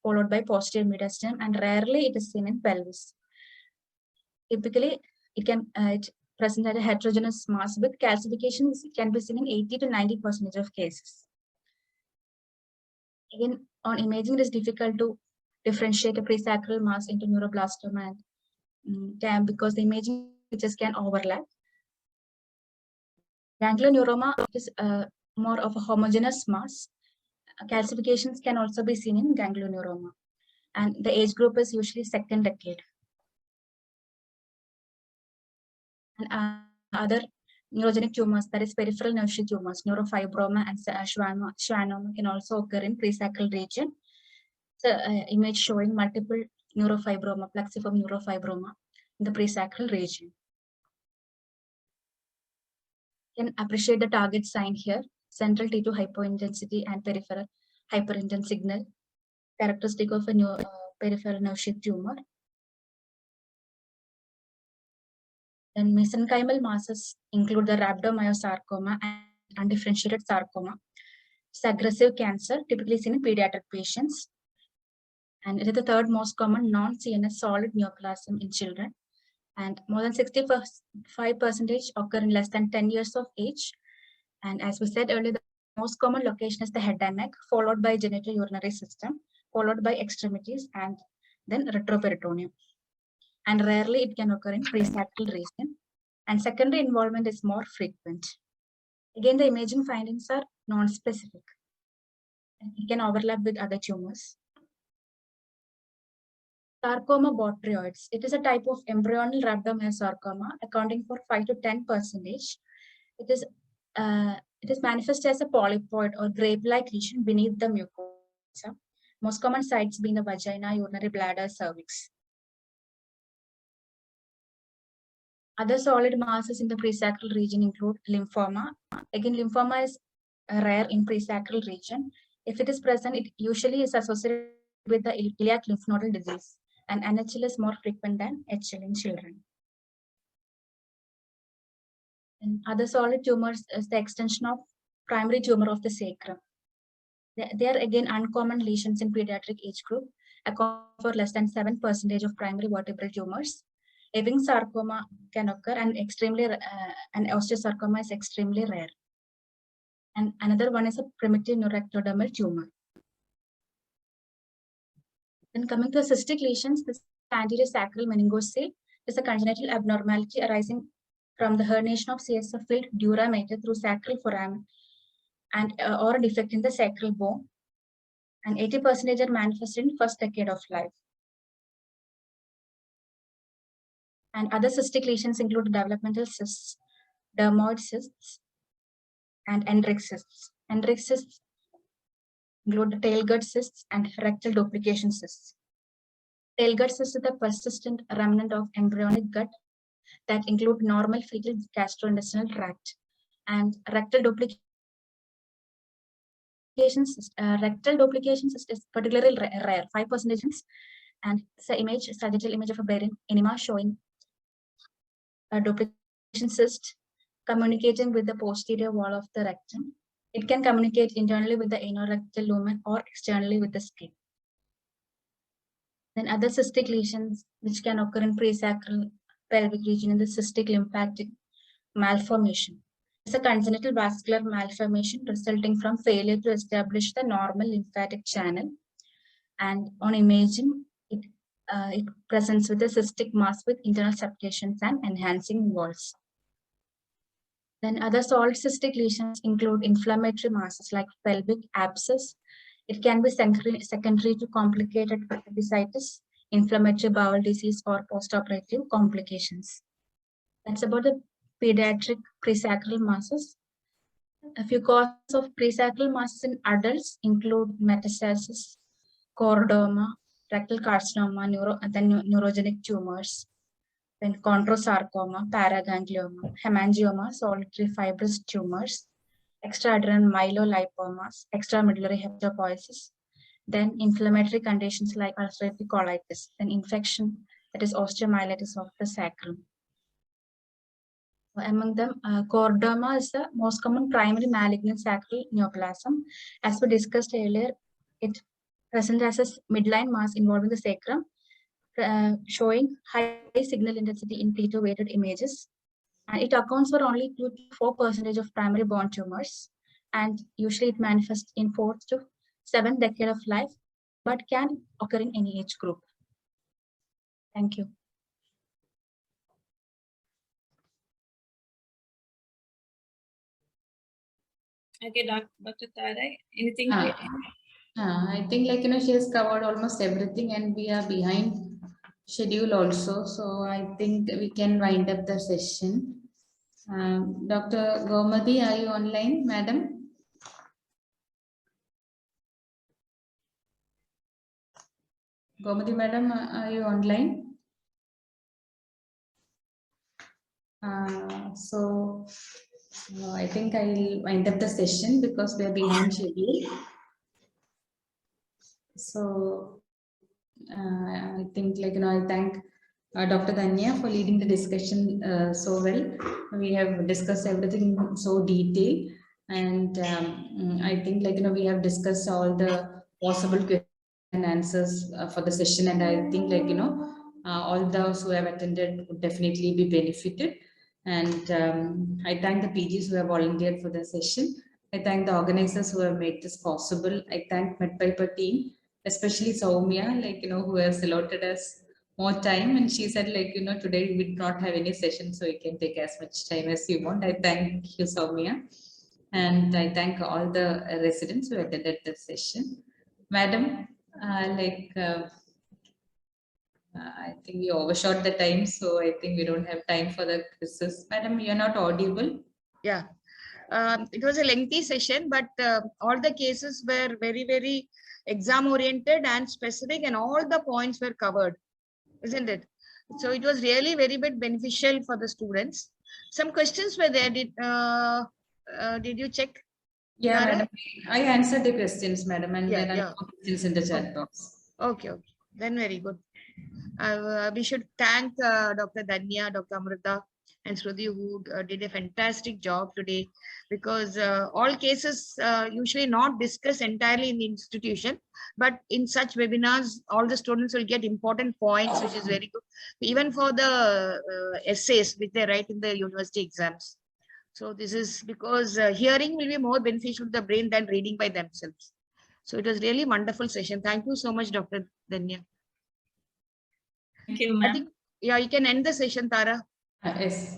followed by posterior mediastinum, and rarely it is seen in pelvis. Typically, it present at a heterogeneous mass with calcifications can be seen in 80 to 90% of cases. Again, on imaging, it is difficult to differentiate a presacral mass into neuroblastoma and because the imaging features can overlap. Ganglioneuroma is more of a homogeneous mass. Calcifications can also be seen in ganglioneuroma, and the age group is usually second decade. And other neurogenic tumors, that is peripheral nerve sheath tumors, neurofibroma and schwannoma can also occur in presacral region. So, image showing multiple neurofibroma, plexiform neurofibroma in the presacral region. You can appreciate the target sign here, central T2 hypointensity and peripheral hyperintense signal, characteristic of a peripheral nerve sheath tumor. Then mesenchymal masses include the rhabdomyosarcoma and undifferentiated sarcoma. It's aggressive cancer, typically seen in pediatric patients. And it is the third most common non-CNS solid neoplasm in children. And more than 65% occur in less than 10 years of age. And as we said earlier, the most common location is the head and neck, followed by genitourinary system, followed by extremities, and then retroperitoneum. And rarely it can occur in presacral region. And secondary involvement is more frequent. Again, the imaging findings are non-specific. It can overlap with other tumors. Sarcoma botryoides. It is a type of embryonal rhabdomyosarcoma, accounting for 5 to 10%. It is manifest as a polypoid or grape-like lesion beneath the mucosa. most common sites being the vagina, urinary bladder, cervix. Other solid masses in the presacral region include lymphoma. Again, lymphoma is rare in presacral region. If it is present, it usually is associated with the iliac lymph nodal disease, and NHL is more frequent than HL in children. And other solid tumors is the extension of primary tumor of the sacrum. They are again uncommon lesions in pediatric age group, account for less than 7% of primary vertebral tumors. Ewing sarcoma can occur, and and osteosarcoma is extremely rare. And another one is a primitive neuroectodermal tumor. Then coming to cystic lesions, this anterior sacral meningocele is a congenital abnormality arising from the herniation of CSF filled dura mater through sacral foramen, and or a defect in the sacral bone. And 80% are manifested in first decade of life. And other cystic lesions include developmental cysts, dermoid cysts, and Hendrix cysts. Hendrix cysts include the tail gut cysts and rectal duplication cysts. Tail gut cysts is the persistent remnant of embryonic gut that include normal fetal gastrointestinal tract. And rectal duplication cyst is particularly rare, 5%. And it's an sagittal image of a brain enema showing a duplication cyst communicating with the posterior wall of the rectum. It can communicate internally with the anorectal lumen or externally with the skin. Then other cystic lesions which can occur in presacral pelvic region in the cystic lymphatic malformation. It's a congenital vascular malformation resulting from failure to establish the normal lymphatic channel. And on imaging, it presents with a cystic mass with internal septations and enhancing walls. Then other solid cystic lesions include inflammatory masses like pelvic abscess. It can be secondary to complicated appendicitis, inflammatory bowel disease, or postoperative complications. That's about the pediatric presacral masses. A few causes of presacral masses in adults include metastasis, chordoma, rectal carcinoma, neurogenic tumors, then chondrosarcoma, paraganglioma, hemangioma, solitary fibrous tumors, extraadrenal myelolipomas, extramedullary hepatopoiesis, then inflammatory conditions like ulcerative colitis, then infection, that is osteomyelitis of the sacrum. Among them, chordoma is the most common primary malignant sacral neoplasm. As we discussed earlier, it presents as a midline mass involving the sacrum, showing high signal intensity in T2 weighted images. And it accounts for only 2 to 4% of primary bone tumors. And usually it manifests in 4th to 7th decade of life, but can occur in any age group. Thank you. Okay, Dr. Tarai, anything? I think she has covered almost everything, and we are behind schedule also. So I think we can wind up the session. Dr. Gomadi, are you online, madam? Gomadi, madam, are you online? So I think I'll wind up the session because we're behind schedule. So I think I thank Dr. Danya for leading the discussion so well. We have discussed everything in so detail, and I think we have discussed all the possible questions and answers for the session, and I think all those who have attended would definitely be benefited. And I thank the PGs who have volunteered for the session. I thank the organizers who have made this possible. I thank MedPiper team, especially Soumya, who has allotted us more time. And she said, today we did not have any session, so you can take as much time as you want. I thank you, Soumya. And I thank all the residents who attended the session. Madam, I think we overshot the time, so I think we don't have time for the quizzes. Madam, you're not audible. Yeah. It was a lengthy session, but all the cases were very, very exam oriented and specific, and all the points were covered, isn't it? So it was really very bit beneficial for the students. Some questions were there. Did you check? Yeah, Tara? madam. I answered the questions, madam, and Yeah, there are yeah. no questions in the chat box. Okay, okay. Then very good. We should thank Dr. Danya, Dr. Amrita, and Shruti, who did a fantastic job today, because all cases usually not discussed entirely in the institution, but in such webinars, all the students will get important points, which is very good, even for the essays which they write in the university exams. So this is because hearing will be more beneficial to the brain than reading by themselves. So it was really wonderful session. Thank you so much, Dr. Danya. Thank you, I ma'am. think, yeah, you can end the session, Tara. Yes.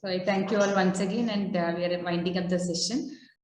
So I thank you all once again, and we are winding up the session.